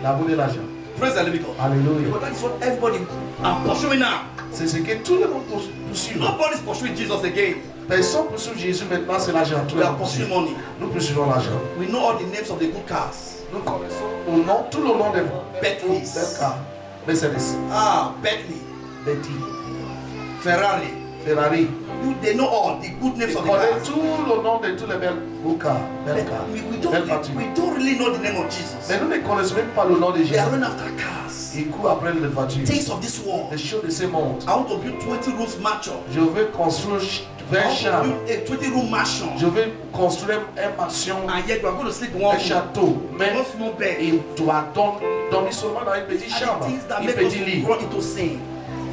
l'amour de l'argent. Praise the living God. Alléluia. Because that is what everybody are pursuing now. C'est ce que tout le monde poursuit. Nobody's pursuing Jesus again. Personne poursuit Jésus maintenant, c'est l'argent. Tout We le are monde poursuit. pursuing money. Nous poursuivons l'argent. We know all the names of the good cars. Nous connaissons au nom, tout le nom des Bentleys. belles cars. Mercedes, Bentley, Betty, Ferrari. Ferrari. They know all the good names Ils of the connaissent cars. tout le nom de tous les belles cars. But Belles cars. we Belles voitures. don't really know the name of Jesus. Mais nous ne connaissons même pas le nom de They Jésus. are running after cars. Ils courent après les voitures. Things of this world. Les choses de ce monde. I want to build 20 rooms mansion. Je veux construire 20 I want to chambres. build a 20 room mansion. Je veux construire un mansion, And yet we are going to sleep in un one room. château. Mais One small bed. il doit dormir seulement dans une petite And the chambre, things that un make us petit lit. run into sin.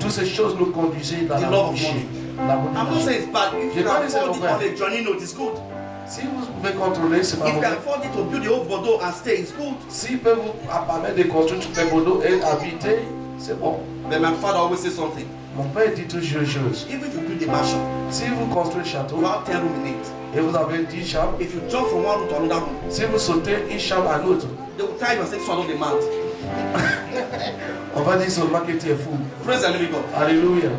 Toutes ces choses nous conduisent dans The la love of péché. money. L'amour de I'm not l'argent. saying it's bad. If you J'ai can pas dit c'est afford it mauvais. on a journey note, it's good. Si vous pouvez contrôler, c'est pas If you can mauvais. afford it to build the whole Bordeaux and stay, it's good. S'il peut vous permettre de construire tout le Bordeaux et habiter, c'est bon. But my father always says something. Mon père dit toujours une chose. Even if you build a mansion, Si vous construisez un château you have 10 rooms in it. et vous avez 10 chambres, If you jump from one room to another room, si vous sautez une chambre à l'autre, they will tie you and say, swallow the mouth. on va dire seulement que tu es fou. Praise the living God. Alléluia.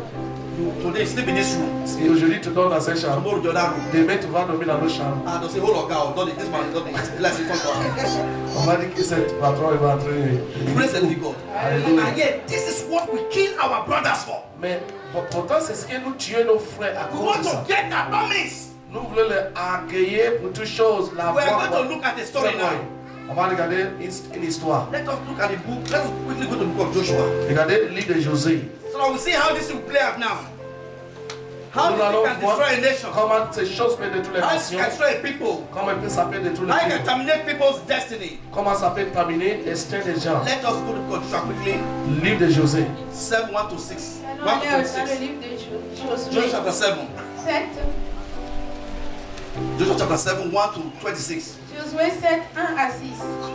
Today you sleep in this room, Si aujourd'hui tu dors dans cette chambre, tomorrow the other room. demain tu vas dormir dans l'autre chambre. And they'll say, hold on, God, don't this man is not the less in front of us. On va dire que cette patron il va entrer. Praise the living God. Alléluia. And yet, this is what we kill our brothers for. Mais pourtant, c'est ce que nous tuons nos frères à We cause want de ça. to get their promise. Nous voulons les accueillir pour toutes choses. La We are foi, going to look at the story now. on va regarder une histoire. Let us look at the book. Let's quickly go to the book of Joshua. Regardez le livre de José. So that we see how this will play out now. How Nous this allons can voir destroy a nation. comment ces choses peuvent détruire les How it nations. can destroy a people. Comment elles peuvent s'appeler détruire How it les can peuples. terminate people's destiny. Comment ça peut terminer destin des gens. Let us go to the book of Joshua quickly. Livre de José. 7, 1 to 6. Allons 1 aller to dans le 6. livre de Joshua Josué chapter 7. 7. Joshua chapter 7, 1 to 26. Josué 7, 1 à 6.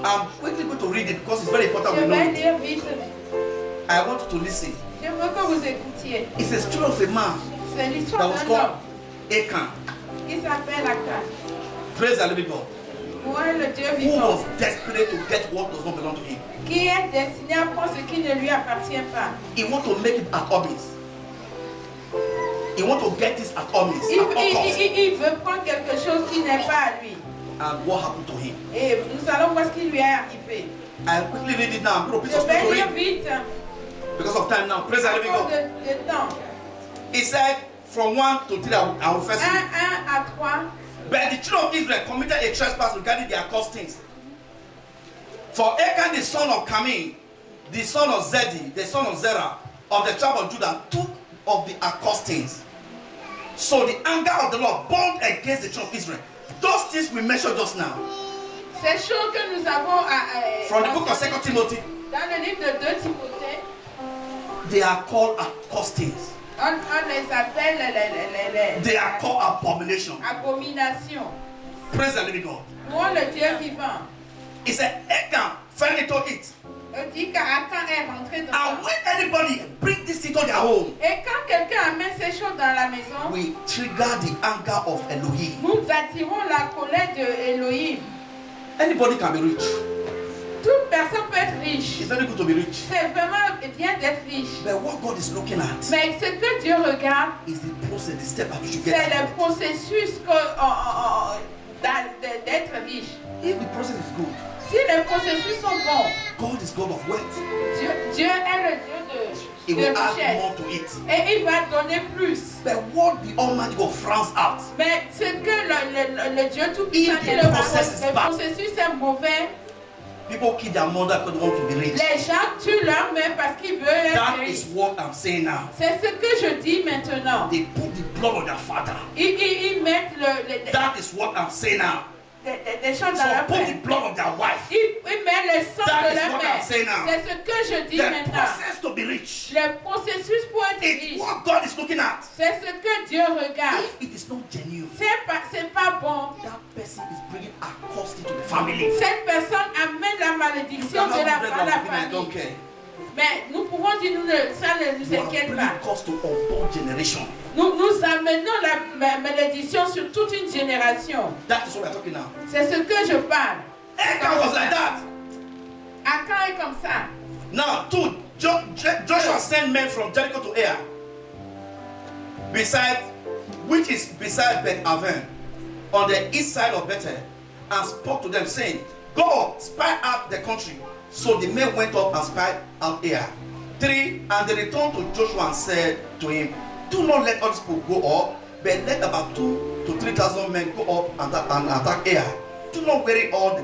I'm quickly going to read it because it's very important Je we know vais it. lire vite. I want you to listen. Je veux que vous écoutiez. It's a story of a man C'est that l'histoire was d'un called homme Achan. qui s'appelle Akan. Praise the living God. Moi, le Dieu Who vivant, was desperate to get what does not belong to him. qui est destiné à prendre ce qui ne lui appartient pas. He want to make it at hobbies. He want to get this at hobbies. Il, At all costs. il veut prendre quelque chose qui n'est pas à lui. And what happened to him? Et nous allons voir ce qui lui est arrivé. I quickly read it now. I'm going to Je put vais to lire read vite. because of time now. Praise the À living cause God. de temps. He said from 1 to 3, I will first 1 read. à 3. But the children of Israel committed a trespass regarding their costings. For Achan the son of Carmi, the son of Zedi, the son of Zerah, of the tribe of Judah, took of the accostings. So the anger of the Lord burned against the children of Israel. Those things we mentioned just now. Ces choses que nous avons From the book of 2 Timothy, dans le livre de 2 Timothée, they are called accostings. on les appelle les They are called abomination. abominations. Praise the living God. Pour le Dieu vivant. He said, Achan fell into it. On dit qu'Akan est rentré dans And ça. when anybody bring this into their home, Et quand quelqu'un amène ces choses dans la maison, we trigger the anger of Elohim. nous attirons la colère de Elohim. Anybody can be rich. Toute personne peut être riche. It's very good to be rich. C'est vraiment bien d'être riche. But what God is looking at Mais ce que Dieu regarde, is the process, the step that you should c'est get. le out. processus d'être riche. If the process is good, Si les processus sont bons, God is God of wealth. Dieu est le He Dieu de will add richesse. more to it. Et il va donner plus. But what the Almighty God frowns out Mais ce que le Dieu Tout-Puissant If the et le process is bad. processus est mauvais, people kill their mother because they want to be rich. les gens tuent leur mère parce qu'ils veulent être That riches. is what I'm saying now. C'est ce que je dis maintenant. They put the blood of their father. Ils mettent That is what I'm saying now. des choses dans So leur put the mère. blood of their wife. Ils mettent le sang That de is leur what mère. I'm saying now. C'est ce que je dis The maintenant. process to be rich. Le processus pour être It's riche, what God is looking at. c'est ce que Dieu regarde. If it is not genuine, C'est pas bon. that person is bringing a cost into the family. Cette personne amène la You malédiction can de la have bread like I famille. don't care. Mais nous pouvons dire, ça ne nous You are inquiète bringing pas. cost to unborn generation. Nous amenons la malédiction sur toute une génération. That is what we're talking now. C'est ce que je parle. Achan was like that. Akan est comme ça. Now, two, Joshua sent men from Jericho to Ai, which is beside Beth Aven, on the east side of Bethel, and spoke to them, saying, Go, spy out the country. So the men went up and spied out Ai. 3, and they returned to Joshua and said to him, Do not let all these people go up, but let about 2,000 to 3,000 men go up and attack Ai. Do not worry all the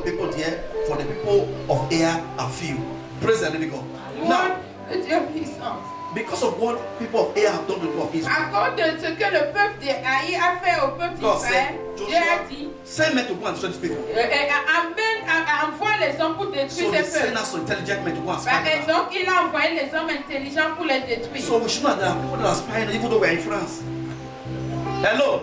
people there, for the people of Ai are few. Praise the living God. Now, Le Dieu puissant. because of what people of Ai have done to the people of Israel, À cause de ce que le peuple d'Aïe a fait au peuple God d'Israël, said, Dieu a Joshua, dit, send men to go and destroy these people. envoie les hommes pour So détruire they ces send peuples. us some intelligent men to go and Par spy them. exemple, il a envoyé les hommes intelligents pour les détruire. So we should know that there are people that are spying even though we're in France. Hello?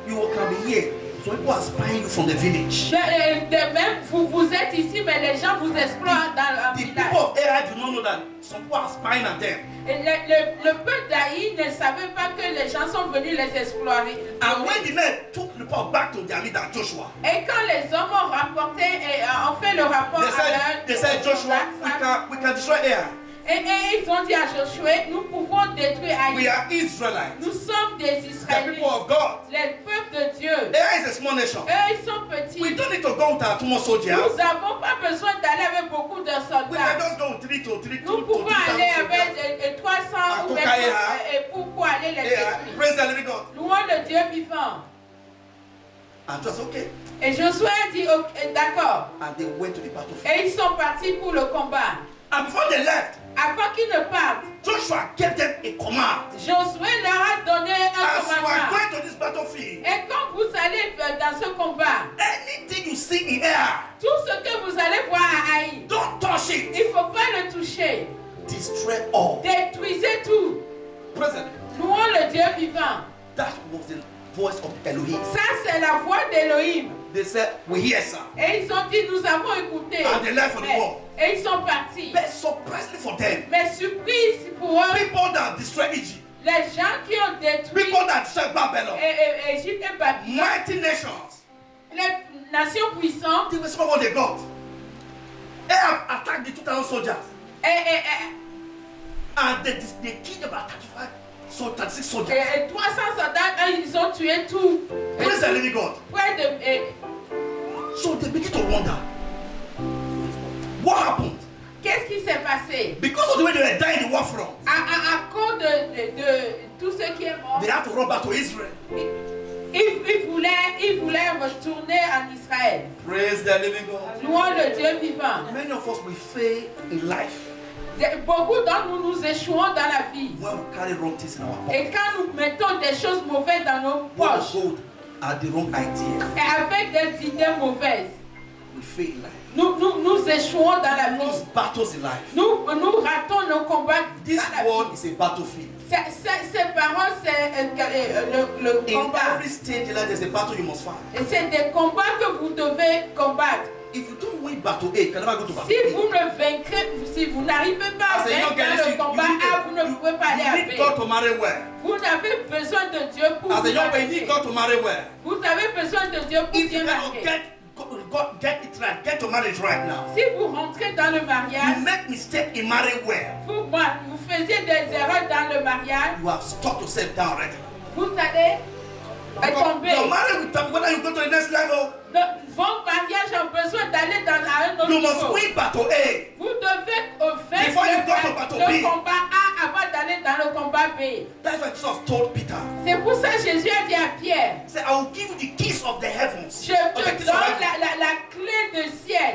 You can be here. So people are spying you from the village. Même vous êtes ici, mais les gens vous exploitent dans un The village. people of Ai do not know that some people are spying at them. Et le peuple d'Aïe ne savait pas que les gens sont venus les explorer. And when the men took the report back to their leader Joshua, Et quand les hommes ont rapporté et ont fait le rapport they said Joshua, we can destroy Ai. et ils ont dit à Josué, nous pouvons détruire We Aïe. are Israelites, Nous sommes des the Israélites, people of God. les peuples de Dieu. Ai is a small nation. Eux, ils sont petits. We don't need to go with our 2 more soldiers. Nous n'avons pas besoin d'aller avec beaucoup de We can soldats. just go with 3 to 3 Nous to pouvons 3,000 aller soldiers. avec 300 ou même et pour aller les Ai, détruire. praise the living God. Louons le Dieu vivant. And just okay. Et Josué a dit, ok, d'accord. And they went to the battlefield. Et ils sont partis pour le combat. And before they left, Avant qu'ils ne partent, Joshua gave them a command. Josué leur a donné un As you are commandement. going to this battlefield, Et quand vous allez dans ce combat, anything you see in air, tout ce que vous allez voir à Haï, don't touch it. il ne faut pas le toucher. Destroy all. Détruisez tout. Present. Louons le Dieu vivant. That was the voice of Elohim. Ça, c'est la voix d'Élohim. They said, we hear sir. Et ils ont dit, nous avons écouté. And they left for the war. Et ils sont partis. But surprisingly for them, Mais surprise pour eux, people that destroy Egypt, les gens qui ont détruit people that destroy Babylon, Égypte et Babylone, mighty nations, les nations puissantes, they were small what they got. Ahab attacked the 2,000 soldiers. And they killed about 36 soldiers. 300 soldats, ils ont tué tout. Praise the living God. Près de, So they begin to wonder, what happened? qu'est-ce qui s'est passé? Because of the way they were dying in the war front, À cause de tout ce qui est mort, they had to run back to Israel. ils voulaient retourner en Israël. Praise the living God. Louons le Dieu vivant. Many of us will fail in life Beaucoup d'entre nous, nous échouons dans la vie. when we carry wrong things in our pocket. Et quand nous mettons des choses mauvaises dans nos When poches, we go at the wrong idea, et avec des idées mauvaises, we fail in life. nous échouons dans la Those vie. battles in life. Nous ratons nos combats This dans la vie. world is a battlefield. Ces paroles, c'est le In combat. every stage in life, there's a battle you must fight. Et c'est des combats que vous devez combattre. If you don't win battle A, you can never go to battle Si B. vous ne vaincrez, si vous n'arrivez pas à As a young vaincre girl, dans le combat A, vous ne pouvez pas aller à you need God B. to marry well. Vous avez besoin de Dieu pour As a vous young man, you need marier. God to marry well. Vous avez besoin de Dieu pour If bien you cannot marier. get it right, get to marriage right now. Si vous rentrez dans le You mariage, make mistake in marrying well. vous faisiez des erreurs dans le mariage, You have stuck yourself down already. vous allez tomber. You're married with them, whether you go to the next level, Vos mariages ont besoin d'aller dans un autre you must niveau. win battle A. Vous devez Before you go to battle B. le combat A avant d'aller dans le combat B. That's what Jesus told Peter. C'est pour ça que Jésus a dit à Pierre, He said, I will give you the keys of the heavens. je Of the te keys of donne heaven. la clé du ciel.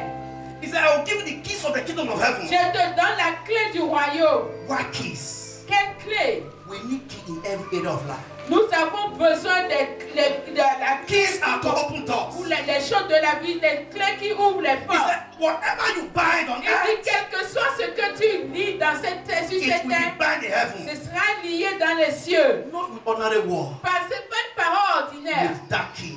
He said, I will give you the keys of the kingdom of heaven. Je te donne la clé du royaume. What keys? Quelle clé? We need key in every area of life. Nous avons besoin de la clé Keys are to open doors. pour les choses de la vie, des clés qui ouvrent les He portes. said, whatever you bind on Il dit, earth, quel que soit ce que tu lis dans cette terre, sur it cette will be terre, bound in heaven. ce sera lié dans les cieux. Not with ordinary word, Parce que c'est pas une parole ordinaire. with that key.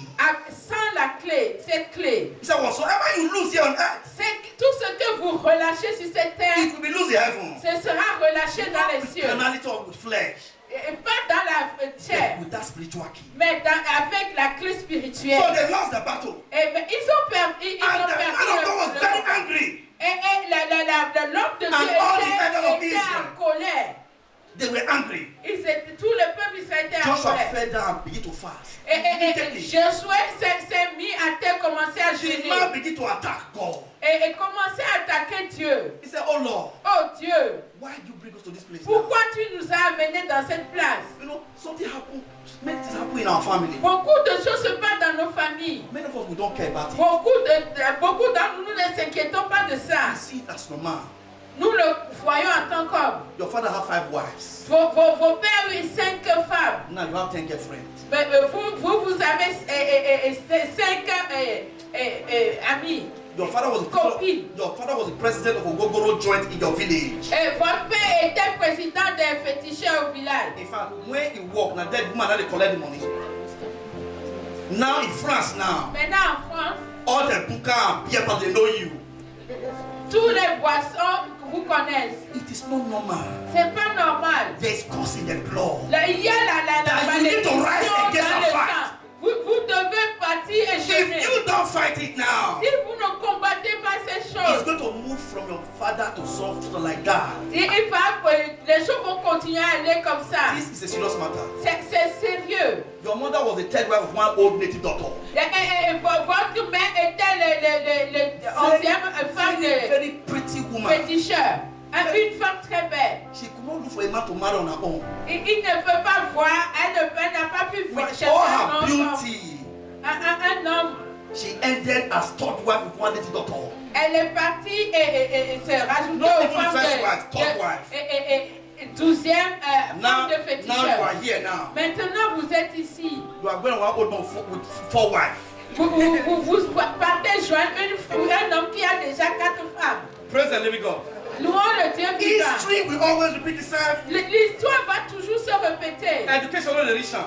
Sans la clé, cette clé, He said, whatsoever you lose here on earth, c'est tout ce que vous relâchez sur cette terre, it will be loose in heaven. ce sera relâché dans les With cieux. carnality or with flesh, Et pas dans la chair, with that spiritual key. mais avec la clé spirituelle. So they lost the battle. Et mais ils ont perdu, And the man of God was very combat. angry. Et l'homme de Dieu And all the elders of était Israel. en colère. They were angry. Tout le peuple israélien était en Joshua colère. fell down and began to fast. Et Immediately, Josué s'est mis à terre, commençait à the jeûner. man began to attack God. Et commençait à attaquer Dieu. He said, oh Lord, Oh Dieu, why did you bring us to this place pourquoi now? tu nous as amenés dans cette place? You know, something happened. Many things happen in our family. Beaucoup de choses se passent dans nos familles. Many of us, we don't care about it. Beaucoup d'entre nous ne s'inquiétons pas de ça. We see it as normal. Nous le voyons en tant qu'homme. Your father had 5 wives. Vos pères ont 5 femmes. Now you have 10 girlfriends. Mais vous avez 5 amis. Your father was Copine. your father was the president of a Gogoro joint in your village. Et votre père était président des féticheurs au village. In fact, when he walk, now that woman, now they collect the money. Now in France, now Maintenant en France, all the buka and beer, but they know you. tous les boissons vous connaissent. It is not normal. C'est pas normal. There is cause in the blood. Là, il y a la That you need to malédiction rise dans against le a fight. sang. Vous devez partir et jeûner. If you don't fight it now, Si vous ne combattez pas ces it's choses, going to move from your father to son, something like that. les choses vont continuer à aller comme ça. This is a serious matter. C'est sérieux. Your mother was the third wife of one old native doctor. Votre mère était le 11e femme Very, de very pretty woman. féticheur. Une femme très belle. She could not look for a man to marry on her own. Il ne peut pas voir, elle n'a pas pu voir With chercher all un her homme. beauty, Un homme. she ended as third wife with one native doctor. Elle est partie et se rajoutée Not aux even femmes first wife, third wife. et 12e femme Now, de now you féticheur. are here now. Maintenant, vous êtes ici. You are going to one old man with 4 wives. Vous partez joindre un homme qui a déjà 4 femmes. Praise the living God. Louons le Dieu vivant. History will always repeat itself. L'histoire va toujours se répéter. Education is the reason.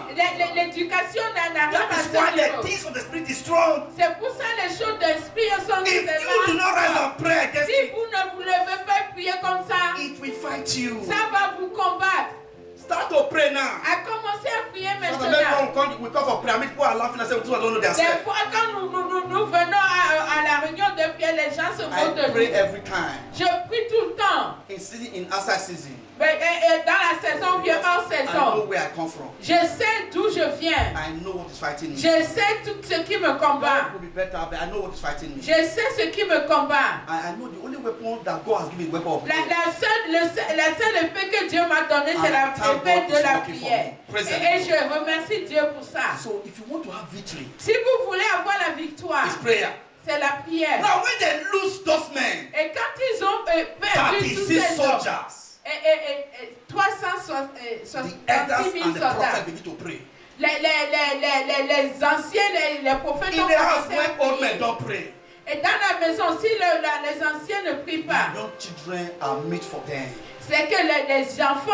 L'éducation n'arrive That pas is why à the ce things of the spirit is strong. C'est pour ça les choses d'esprit sont If you do not rise up pray against Si it, vous ne vous levez pas prier comme ça, it will fight you. ça va vous combattre. Start to pray now. À commencer à prier So the maintenant. men we come for prayer. I mean, people are laughing and say, "I don't know their Des self." fois, quand nous venons à la réunion de prière, les gens se moquent de I pray nous. every time. Je prie tout le temps. In season, in outside season. Et dans la saison, bien hors I know saison. where I come from. Je sais d'où je viens. I know what is fighting me. Je sais tout ce qui me combat. God will be better, but I know what is fighting me. Je sais ce qui me combat. I know the only weapon that God has given me is weapon of prayer. La seule épée que Dieu m'a donnée, c'est la épée de la prière. Et je remercie Dieu pour ça. So if you want to have victory, Si vous voulez avoir la victoire, it's prayer. c'est la prière. Now when they lose those men, Et quand ils ont perdu tous 36 ces hommes, soldiers, et the 366 elders 000 and the soldats, prophets begin to pray. les anciens, les prophètes In ont the house commencé à when old men prier. don't pray, Et dans la maison, si les anciens ne prient pas, young children are meat for them. c'est que les enfants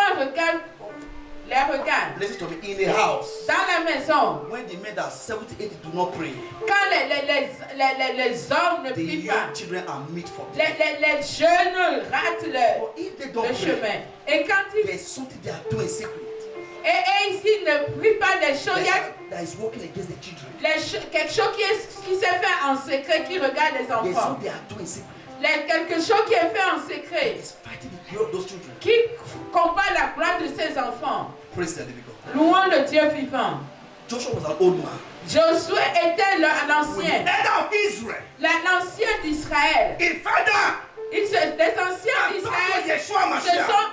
les regardent. Listen to me. In the house, Dans la maison, when the men that are 70, 80 do not pray, quand les hommes ne the prient pas, young children are meat for them. les jeunes ratent But if they le don't pray, chemin. Et quand ils there's something they are doing secret s'ils ne prient pas des choses, il y a that is working against the children. quelque chose qui s'est fait en secret qui regarde les There's enfants. something they are doing secret. Quelque chose qui est fait en secret It's fighting the glory of those children. qui combat la gloire de ses enfants. Praise the living God. Louons le Dieu vivant. Joshua was an old man. Josué était With the l'ancien, elder of Israel. l'ancien d'Israël. In father, Les anciens d'Israël Yeshua se Mashiach. sont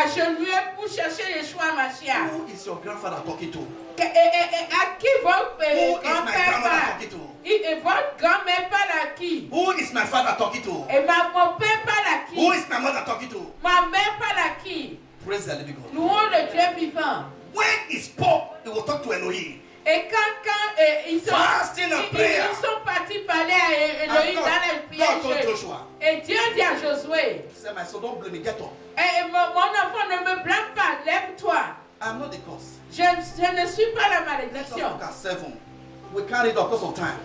agenouillés pour chercher Yeshua Mashiach. Who is your grandfather talking to? À qui votre Who is my grand-père grandmother parle? talking to? Et votre grand-mère parle à qui? Who is my father talking to? Et mon père parle à qui? Who is my mother talking to? Ma mère parle à qui? Praise the living God. Louons le Dieu vivant. When he spoke, he will talk to Elohim. Et quand ils sont partis parler à Elohim dans la God told prière, Joshua, et Dieu dit à Josué, he said, my son, don't blame me, get up. mon enfant, ne me blâme pas, lève-toi. I'm not the cause. Je ne suis pas la Let us malédiction. look at 7. We can't read because of time.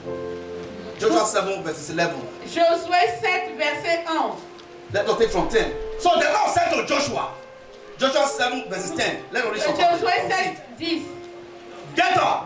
Joshua 7 verses 11. Josué 7, verset 11. Let us take from 10. So the Lord said to Joshua, Joshua 7 verses 10. Let us read some. Josué 7, 10. Get up.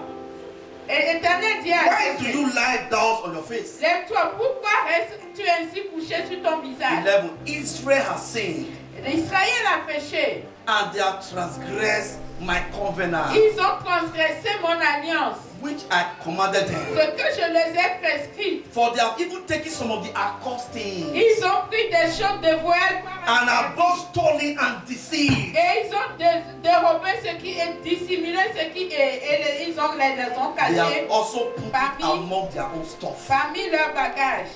Et l'Éternel dit à Why do Josué, you lie down on your face? lève-toi, pourquoi restes-tu ainsi couché sur ton visage? 11. Israel has sinned Israël a péché. and they have transgressed my covenant, Ils ont transgressé mon alliance, which I commanded ce them. que je les ai prescrites. For they have even taken some of the accursed things Ils ont pris des choses de voile and have both stolen and deceived. et ils ont dérobé ce qui est dissimulé, ce qui est, et ils ont les ont They cachés have also put it Parmi- among their own stuff. parmi leurs bagages.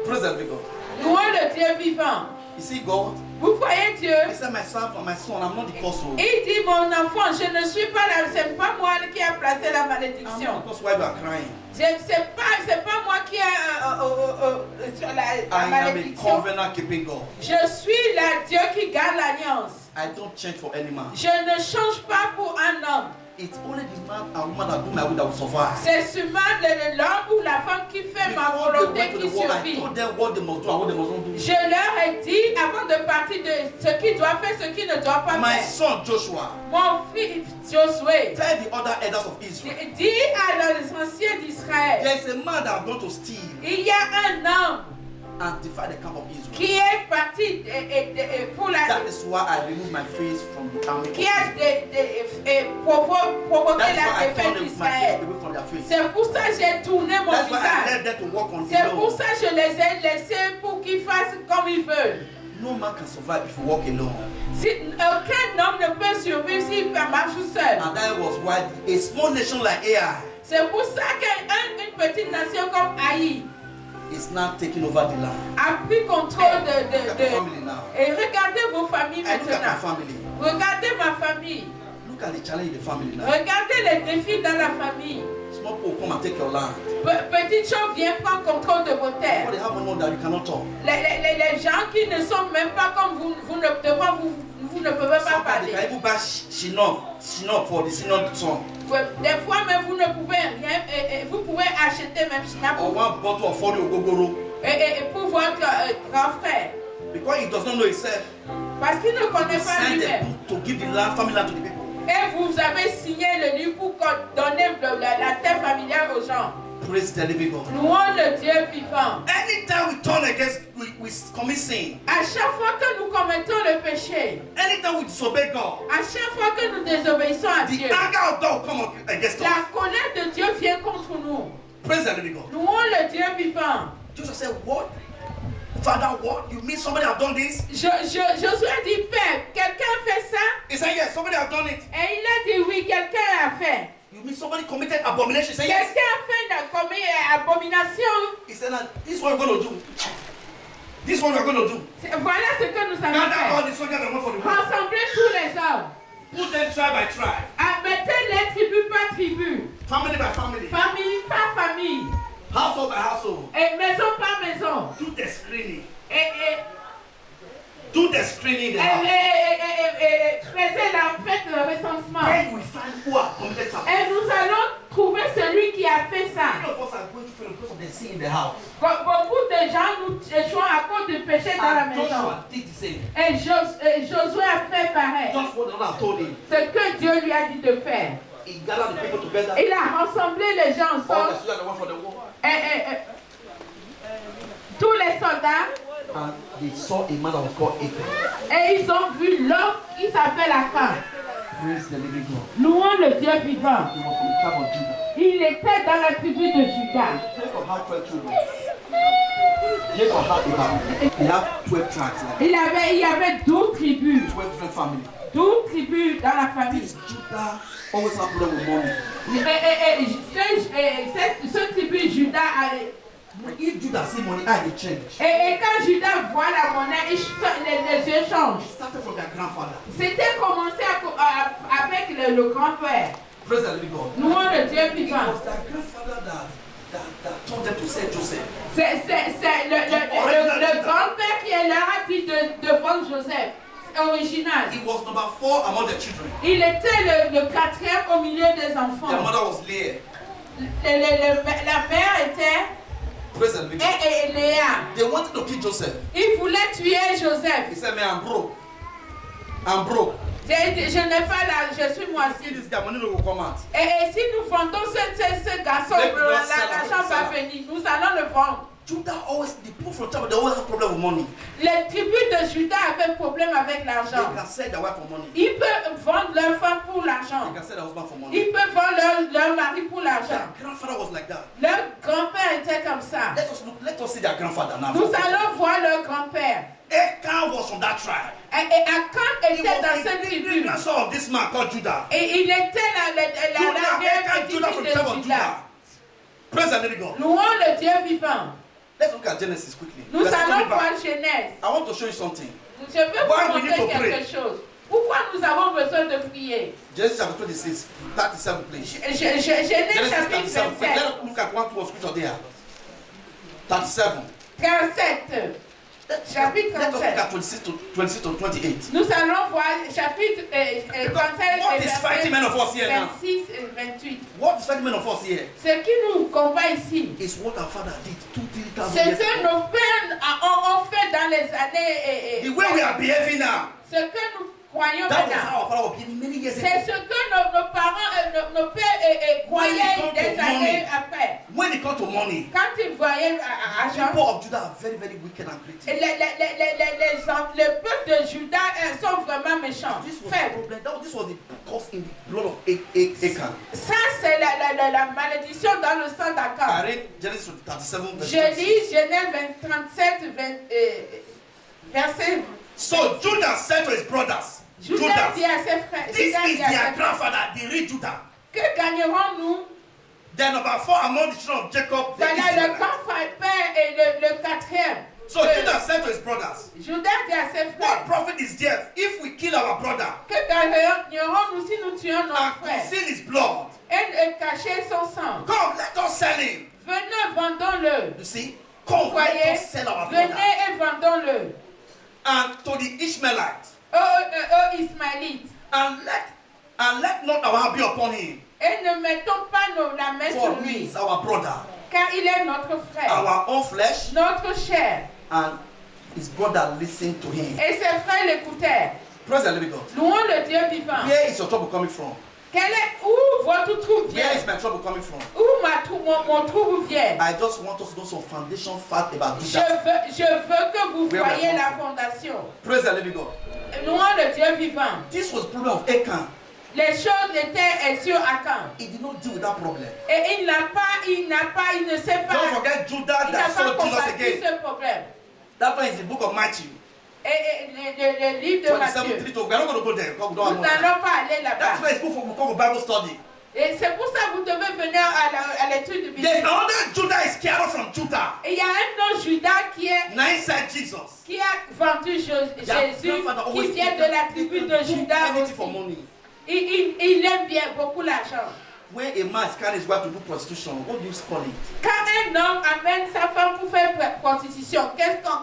Praise the living God. Louons le Dieu vivant. You see, God, Vous voyez Dieu? He said, my son, I'm not the cause. Il dit, mon enfant, je ne suis pas là, c'est pas moi qui a placé la I'm malédiction. not the cause why you are crying. C'est pas moi qui a la I am a malédiction. covenant keeping God. Je suis la Dieu qui garde l'alliance. I don't change for any man. Je ne change pas pour un homme. It's only the man and woman that do my will that will survive. C'est seulement l'homme ou la femme qui fait ma Before they volonté went to qui the war, I survit. told them what they must do and what they must not do. Je leur ai dit avant de partir de ce qu'il doit faire, ce qu'il ne doit pas My faire. son Joshua, Mon fils Josué tell the other elders of Israel, dit à les anciens d'Israël, there is a man that is going to steal il y a un homme and defy the camp of Israel. qui est parti pour la That is why I remove my face from the army of qui a Israel. provoqué That's why la I défaite turned my face d'Israël. away from their face. C'est pour ça que j'ai tourné mon That's why I visage. left them to walk on C'est pour alone. ça que je les ai laissés pour qu'ils fassent comme ils veulent. No man can survive if you walk alone. Si, aucun homme ne peut survivre s'il marche tout seul. And that was why a small nation like Ai C'est pour ça qu'une petite nation comme Haï is now taking over the land. a pris contrôle Look at my family now. Et regardez vos familles I look at my maintenant. family. Regardez ma famille. Look at the challenge in the family now. Regardez les défis dans la famille. Small small people will come and take your land. Petites choses viennent prendre contrôle de vos terres. But they have money that you cannot talk. Les gens qui ne sont même pas comme vous, vous ne pouvez pas Sometimes they parler. can even buy Shinnok for the senior son. Des fois même vous ne pouvez rien, vous pouvez acheter même Schnapp Or one bottle of Fori Ogogoro. et pour votre grand frère. Because he does not know himself. Parce qu'il ne He connaît pas signed the lui-même. book to give the land, family land to the people. Et vous avez signé le livre pour donner la terre familiale aux gens. Praise the living God. Louons le Dieu vivant. Anytime we turn against, we commit sin. À chaque fois que nous commettons le péché, Anytime we disobey God, à chaque fois que nous désobéissons à the Dieu, anger of God will come against us. la colère de Dieu vient contre nous. Praise the living God. Louons le Dieu vivant. Joshua said, what? Father, what? You mean somebody have done this? Josué a dit, Père, quelqu'un a fait ça? He said, yes, somebody have done it. Et il a dit, oui, quelqu'un a fait. You mean somebody committed abomination? He said, yes. Quelqu'un a fait commis abomination. He said, this is what we're going to do. This is what we're going to do. Voilà ce que nous allons Gather all faire. the soldiers and one for the war. Rassemblez tous les hommes. Put them tribe by tribe, Mettez les tribus par tribu. family by family, Famille par famille. household by household. Et maison par maison. Do the screening. Et Do the screening in the house. faites le recensement. Then we find who have committed something. Et nous allons trouver celui qui a fait ça. Many of us are going to fail because of the sin in the house. Beaucoup de gens nous échouent à cause du péché dans la And maison. Joshua did the same. Et Josué a fait pareil. Just what the Lord had told him. Ce que Dieu lui a dit de faire. He gathered the people together. Il a rassemblé les gens All the ensemble. soldiers that went for the war. Tous les soldats. And they saw a man that was called Achan. Et ils ont vu l'homme qui s'appelle Achan. Praise the living God. Louons le Dieu vivant. He was from the tribe of Judah. Il était dans la tribu de Juda. Jacob had 12 children. Jacob had about, he had 12 tribes. Il y avait 12 tribus. 12 different families. 12 tribus dans la famille. This Judah always had problem with money. Ce tribu Juda If Judah see money, I they change. et quand Juda voit la monnaie, les yeux changent. It started from their grandfather. C'était commencé avec le grand-père. Praise the living God. Louons le Dieu It vivant. was their grandfather that told them to sell Joseph. C'est le grand-père qui leur a dit de vendre Joseph. Original. He was number 4 among the children. Il était le quatrième au milieu des enfants. Their mother was Leah. La mère était Praise the living God. et Léa. They wanted to kill Joseph. Il voulait tuer Joseph. He said, man, I'm broke. I'm broke. Je n'ai pas là, je suis See moisi. this guy, money no will come out. Et si nous vendons ce garçon, l'argent va venir. Nous allons le vendre. Judah always, the people from Judah, they always have problem with money. Les tribus de Juda avaient problème avec They l'argent. can sell their wife for money. Ils peuvent vendre leur femme pour They l'argent. can sell their husband for money. Ils peuvent vendre leur mari pour l'argent. Their grandfather was like that. Leur grand-père était comme ça. Let us see their grandfather now. Nous allons voir leur grand-père. Achan was from that tribe. Et Achan He était dans was cette the tribu. grandson of this man called Judah. Et il était la Achan, Judah from the tribe de of Juda. Judah. Praise the living God. Louons le Dieu vivant. Let's look at Genesis quickly. Nous Let's allons come back. voir Genèse. I want to show you something. Je veux Why vous we need montrer to pray? quelque chose. Pourquoi nous avons besoin de prier? Genesis chapter 26, 37, please. Genèse Genesis chapitre 37. 27, Let's look at one, two scripture there. 37. 37. Chapitre Let us look 37. at 26 to 28. Nous allons voir chapitre 37 What is fighting many of us here now? 26 et 28. What is fighting many of us here? Ce qui nous combat ici, Is what our father did 2,000-3,000 ce years que ago. nos pères ont fait dans les années. The way we are behaving now. Ce que nous croyons That was maintenant. how our father was behaving many years C'est ago. ce que nos parents, nos pères croyaient des années après. When it comes to money, Quand ils voyaient argent, people of Judah are very, very wicked and greedy. le peuple de Juda sont vraiment méchants, This was the faibles. problem. This was the cause in the blood of Achan. Ça, c'est la malédiction dans le sang I d'Achan. read Genesis 37 verse Je 26. lis Genèse 37, verset. So Judah said to his brothers, Judas dit Judah, à ses frères, this Judas is dit à ses their frères, grandfather, the real Judah. que gagnerons-nous? Then number 4 among the children of Jacob, the Voilà le Israelites. grand frère et le quatrième. So Judah said to his brothers, Judas dit à ses what frères, profit is there if we kill our brother que gagnerons-nous si nous tuons nos and frères? conceal his blood? Et et cacher son sang. Come, let us sell him. Venez, vendons-le. You see? Come, let Voyez, us sell our brother. venez et vendons-le. And to the Ishmaelites. Ô Ismaélites. And let not our hand be upon him. Et ne mettons pas la main For sur he lui. is our brother. Car il est notre frère. Our own flesh. Notre chair. And his brother listened to him. Et ses frères l'écoutèrent. Praise the living God. Louons le Dieu vivant. Where is your trouble coming from? Où votre trouble vient? Where is my trouble coming from? Où mon trouble vient? I just want us to know some foundation fact about Je Judah. veux que vous Where am I voyez from? la fondation. Praise the living God. Louons le Dieu vivant. This was the problem of Achan. Les choses étaient sur Akan. He did not deal with that problem. Et il ne sait pas. Don't forget Judah Il n'a that pas saw Jesus combattu again. ce problème. That one is the book of Matthew. Et le livre de 27, Matthieu. 3 to. We are not going to go there because we Nous don't have more time. n'allons pas aller That's là-bas. why it's good for Bible study. Et c'est pour ça que vous devez venir à l'étude de There's Bible. another Judah is carried from Judah. Et il y a un autre Judas qui Inside Jesus. a vendu Jésus, qui vient de la tribu de Judas Anything for aussi. money. Il aime bien beaucoup l'argent. When a man is carrying his wife to do prostitution, what do you call it? Quand un homme amène sa femme pour faire prostitution,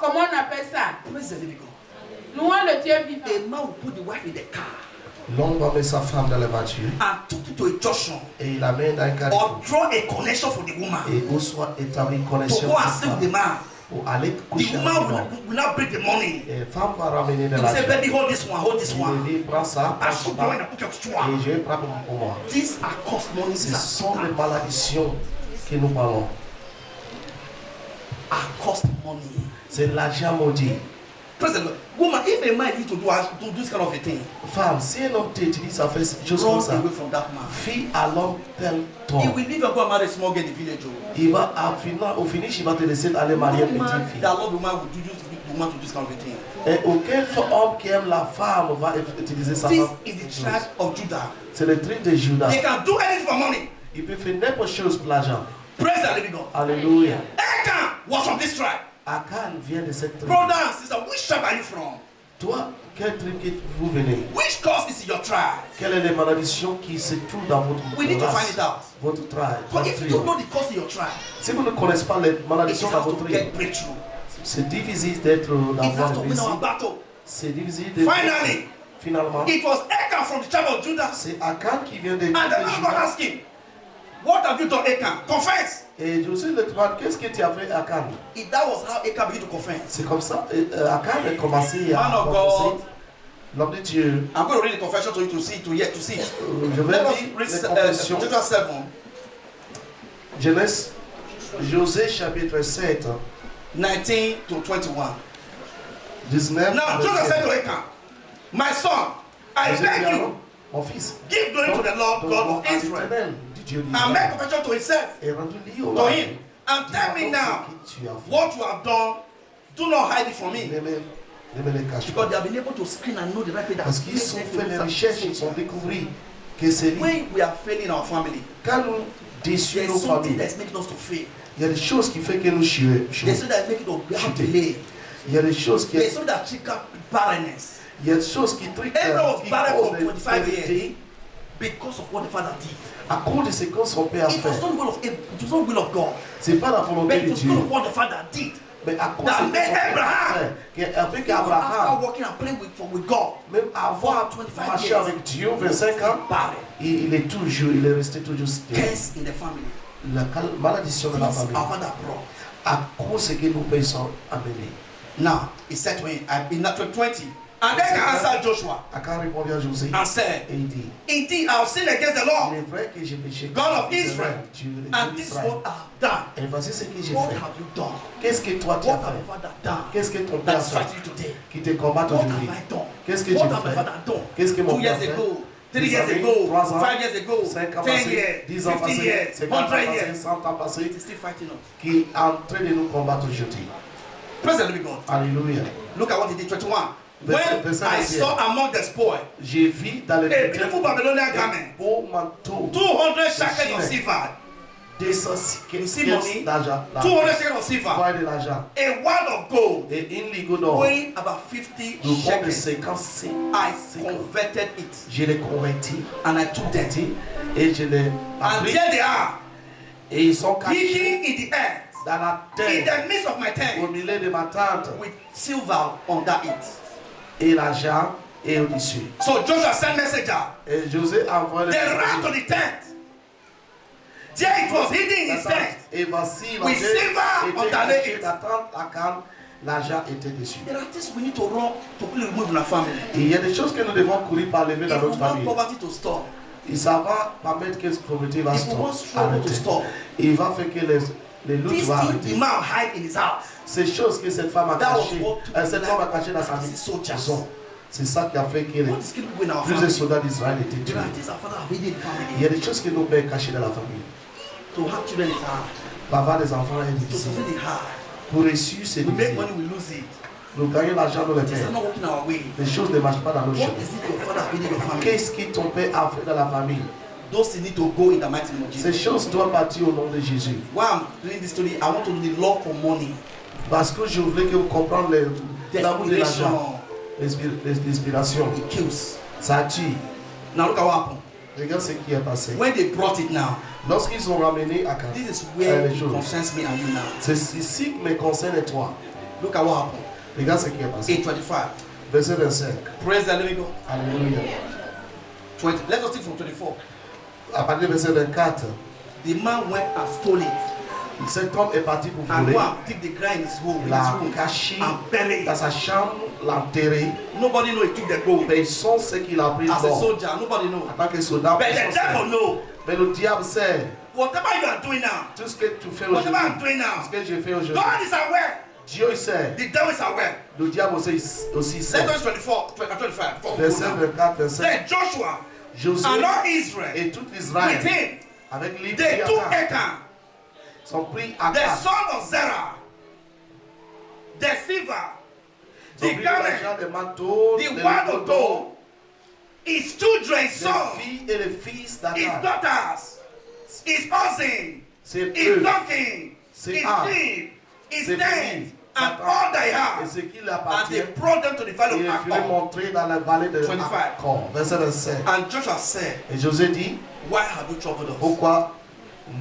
comment on appelle ça? Praise the living God. Louons le Dieu vivant. A man will put the wife in the car L'homme va mettre sa femme dans la voiture and took it to a junction et il l'amène dans un carré or draw a connection for the woman et où soit établi une to connexion go and sleep with the man. pour aller The coucher avec woman l'homme. will not bring the money. Et la femme va ramener de He l'argent. say, baby, hold this one, hold this Il one. lui dit, prends ça, prends I should ça, go in and put your et straw. je vais prendre pour moi. These are cost money. Ce These sont les malédictions que nous parlons. are cost money. C'est l'argent maudit. Praise the Lord. Woman, if a man need to do this kind of a thing, Femme, si un homme t'utilise à faire des choses comme run ça, away from that man. fille à l'homme tel He ton. will leave and go and marry a small girl in the village. Oh. Il va au finish, il va te laisser aller marier No une petite man fille. that love the woman will do the woman to do this kind of a thing. Et aucun homme qui aime la femme va utiliser sa This femme. is the tribe of Judah. C'est le truc de Judas. They can do anything for money. Il peut faire n'importe chose pour l'argent. Praise the living God. Alléluia. Achan was from this tribe. Akan vient de cette tribu. Brother and sister, which tribe are you from? Toi, quelle tribu que vous venez? Which cause is in your tribe? Quelles sont les malédictions qui se trouvent dans votre We need to race, find it out. votre tribe? But votre if you tribu? don't know the cause in your tribe, Si vous ne connaissez pas les it's malédictions dans hard votre to tribu, get breakthrough. c'est difficile d'être It's hard d'avoir to une win our réussite. battle. C'est difficile de Finally, finalement. it was Achan from the tribe of Judah. C'est Akan qui vient de And the Lord was Juda. asking, what have you done, Achan? Confess. Et Josué le demande, qu'est-ce que tu as fait Akan? If that was how Achan began to confess. C'est comme ça, Akan a commencé à Man of confesser. God. L'homme de Dieu. I'm going to read the confession to you to see, to see. Je vais Let us lire read les confessions. Joshua 7, Genèse, Josée chapitre 7, 19 to 21. 19. Now Joshua said to Achan, my son, I José dit beg alors, you, mon fils, give glory to the Lord God of à Israel, l'Éternel, du Dieu and make d'Israël, confession to himself, et rends-lui au to roi. him, and tell me now Ce que tu as fait. what you have done. Do not hide it from me. Ne me les cache Because pas. they have been able to screen and know the right way that Parce qu'ils ont fait les recherches, ils ont découvert que c'est lui. when we are failing our family, Quand nous déçus there's nos something familles, that's making us to fail. il y a des choses qui font que nous There's chuons. something that's making us we have delay. Il y a des choses qui, There's something that trigger barrenness il y a des choses qui triquent, Abraham was qui barren for causent des 25 years. stérilité because of what the father did. à cause de ce que son père a It was fait. not the will of it was not the will of God, C'est pas la volonté but de it was Dieu, because of what the father did. mais à cause de That ce que son made père Abraham. a fait. Avec Even Abraham, after working and playing with God, même avoir 25 marché years, avec Dieu 25 ans, barren, il est resté toujours stérile. curse in the family. La malédiction de la Things famille our father brought. à cause que nos pères sont amenés. Now he said to him in chapter 20, and then he answered Joshua Akan répondit à José and said, et il dit, indeed I have sinned against the il Lord est vrai que j'ai péché God contre of l'Éternel, Israel, Dieu de and this is Israël. what I have done. Et voici ce que j'ai What fait. have you done? Qu'est-ce que toi tu as What have fait? my father done Qu'est-ce que ton that père a is fait fighting today? qui te combat What have aujourd'hui? I done? Qu'est-ce que What j'ai have my fait? father done? Qu'est-ce que mon 2 years père fait? ago, 3 Des years années, ago, 3 ans, 5 years ago, 5 ans 10 passés, years, 10 ans 50 passés, years, 50 ans 100 passés, years. 100 ans passés, He's still fighting us. qui est en train de nous combattre aujourd'hui. Praise the living God. Alléluia. Look at what he did. 21. When Verset I 21. saw among the spoil J'ai vu dans les a beautiful Babylonian un garment, beau manteau, 200 shekels of silver, see money, d'argent. 200 shekels of silver, Voilà de l'argent. a wad of gold, Et une ligue d'or. weighing about 50 Le compte de shekels. 50. I converted it Je l'ai converti. and I took them. Et je l'ai And appris. there they are, Et ils sont cachés hidden in the earth, dans la in terre. the midst of my Au tent, milieu de ma tente. with silver under it. Et l'argent est au-dessus. So Joshua sent messenger. Et José a envoyé They ran to the tent. There it was hidden in la his tente. tent. Et voici With silver était underneath caché it. la tente, la canne, l'argent était dessus. There are things we need to run to quickly remove in our family. Et il y a des choses que nous devons courir par lever dans If we notre want famille. poverty to stop, Et ça va permettre que cette pauvreté va if we want se struggle to arrêter. stop, Et il va faire que les luttes this vont thing arrêter. the man hide in his house. Ces choses que cette femme a That was cachées, what took cette the femme a life caché dans sa of vie. the soldiers. Prison. C'est ça qui a fait que What is killing people in our plusieurs family? soldats d'Israël étaient There are tués. things our father have hidden in Il y a family. des choses que nos pères cachés dans la famille. To have children is hard. Pour avoir des enfants est To difficile. succeed is hard. Pour réussir, c'est We make difficile. money, we lose it. Nous gagnons l'argent, nous les Things are perdons. not working our way. Les choses ne marchent pas dans nos What chemins. is it your father have hidden in your family? Qu'est-ce que ton père a fait dans la famille? Those things need to go in the mighty name of Ces Jesus. choses doivent partir au nom de Jésus. Why I'm doing this story, I want to know the love for money. Parce que je voulais que vous compreniez l'amour de l'argent, Desperation, l'inspiration. it kills. Ça tue. Now look at what happened. Regarde ce qui est passé. When they brought it now, Lorsqu'ils ont ramené à Canaan, this is where les it choses. concerns me and you now. C'est ici que me concerne toi. Look at what happened. Regarde ce qui est passé. 8:25. Verset 25. Praise the living God. Alléluia. 20. Let us take from 24. À partir du verset 24, The man went and stole it cet homme est parti pour and voler. go and dig the ground in his home, Il a room caché and bury dans it. sa chambre, l'a enterré. Nobody know he took the gold. Personne sait qu'il a pris As a l'or. soldier, nobody know. En tant que soldat, But personne the devil sait. know. Mais le diable sait. Whatever you are doing now, Tout ce que tu fais whatever aujourd'hui, I'm doing ce now, que je fais aujourd'hui, God is aware. Dieu il sait. The devil is aware. Le diable aussi sait. Let us 24, 25. Verset 24, verset. Then Joshua Josué and all Israel et tout with Israël him, avec lui they took Achan, sont pris the Achan. son of Zerah, the silver, Ils ont the pris garment, l'argent des manteaux, the des word of manteaux, gold, his children, les sons, filles et les fils his d'Achan. daughters, his oxen, C'est his eux, donkey, c'est his ânes, sheep, his c'est tent, filles, and Satan, all they et have. ce qui lui And appartient. they brought them to the valley Il of est venu Achor. montrer dans la vallée de 25. Acor. Verset 25. And Joshua said, Et José dit, why have you troubled us? pourquoi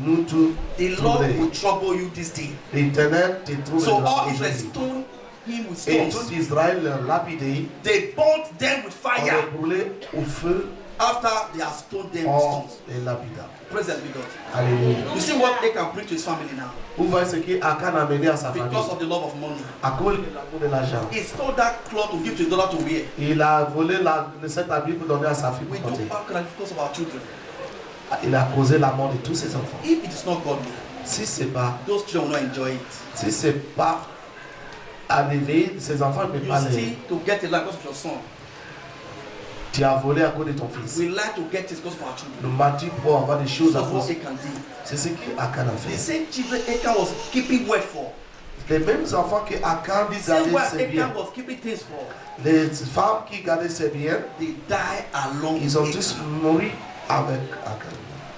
nous tous The Lord will trouble you this day. l'Éternel te trouve So all Israel aujourd'hui. stoned him with Et stones. tout Israël l'a lapidé, They burnt them with on fire les brûlé au feu, after they had stoned them with on stones. les lapida. Praise the Lord. Alléluia. You see what they can bring to his family now Vous voyez ce qu'Akan a mené à sa famille because of the love of money. à cause de l'amour de l'argent. He stole that cloth to give to his daughter to wear. Il a volé cet habit pour donner à sa fille We pour do porter. our cry because of our children. Il a causé la mort de tous ses enfants. If it is not godly, Si c'est pas, those children will not enjoy it. si c'est pas arrivé, ses enfants ne peuvent You pas les. steal to get a life because of your son. Tu as volé à cause de ton fils. We like to get it because of our children. Nous mentir pour avoir des choses à That's what cause. Achan did. C'est ce qu'Akan a The fait. same children Achan was keeping word for. Les mêmes enfants que Akan The same way gardait ses biens. Achan was keeping things for. Les femmes qui gardaient ses biens, They die along ils ont with tous Achan. mouru avec Akan.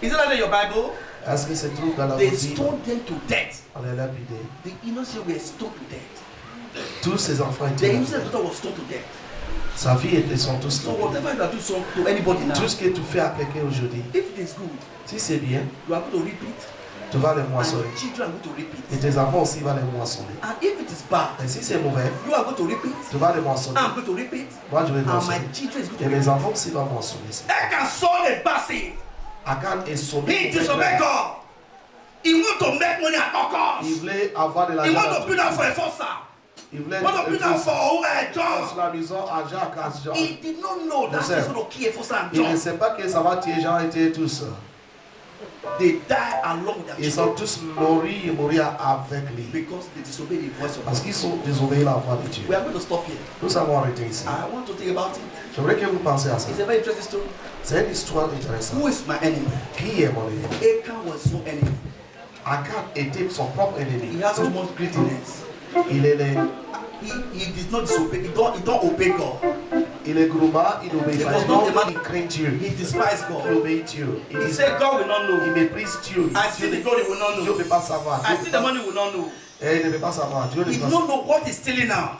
Is it like in your Bible? Est-ce que se trouve dans la They Bible? stoned them to death. On les lapidé. The innocent were stoned to death. Tous ses enfants The étaient innocent lapidés. daughter was stoned to death. Sa fille était sont tous So lapidés. whatever you are doing to anybody now, Tout ce que tu fais à quelqu'un aujourd'hui, if it is good, si c'est bien, you are going to repeat, tu vas les and moissonner. your children are going to Et repeat. tes enfants aussi vont les moissonner. And if it is bad, Et si c'est mauvais, you are going to repeat. tu vas les moissonner. I'm going to repeat. Moi, je vais And my moissonner. children is going Et to les repeat. enfants aussi vont moissonner ça. Achan saw a bassy. Akan est sauvé. He disobeyed God. He want to make money at all costs. Il voulait avoir de He l'argent. want to dans build tout. up for a forcer. Il voulait He want to build up for John. sur la maison à Jacques, à Jean. He did not know that Joseph. he's going to kill a forcer and Il ne John. sait pas que ça va tuer Jean et tuer tous. They die along with their Ils sont children tous morts et mourir avec lui. because they disobey the voice of Parce God. qu'ils sont désobéis la voix de Dieu. We are going to stop here. Nous allons arrêter ici. I want to think about it. J'aimerais que vous pensiez à ça. It's a very interesting story. C'est une histoire intéressante. Who is my enemy? Qui est mon ennemi? Achan was no enemy. Akan était son propre He ennemi. has so much greediness. Il est le- He did not disobey. He don't obey God. Il est gourmand, il obéit He pas. was not a man. Il craint Dieu. He despised Il God. obéit Dieu. He said God will not Il know. méprise Dieu. I see the God he will not Dieu ne know. peut pas savoir. I see the money he will not know. Et il ne peut pas savoir. Dieu ne He peut pas don't savoir. know what he's stealing now.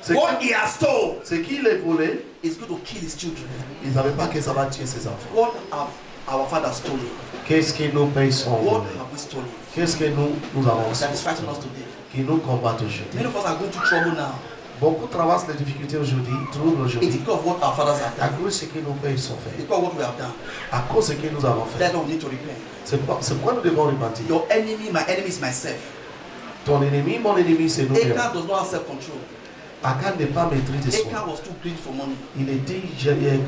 Ce What he has stole ce qu'il est volé, is going to kill his children. il ne savait pas que ça va tuer ses enfants. What have our father stolen? Qu'est-ce que nos pères sont What volés? have we stolen? Qu'est-ce que nous avons That is fighting us today. qui nous combattent aujourd'hui? Many of us are going through trouble now. Beaucoup traversent les difficultés aujourd'hui, troubles It's aujourd'hui, because of what our fathers have à done. cause de ce que nos pères sont fait, Because of what we have done. à cause de ce que nous avons fait. That's why we need to repent. C'est pourquoi nous devons repentir. Your enemy, my enemy is myself. Ton ennemi, mon ennemi, c'est nous-mêmes. Achan does not have self-control. Akan n'est pas maîtrisé de soi. Achan was too greedy for money. Il était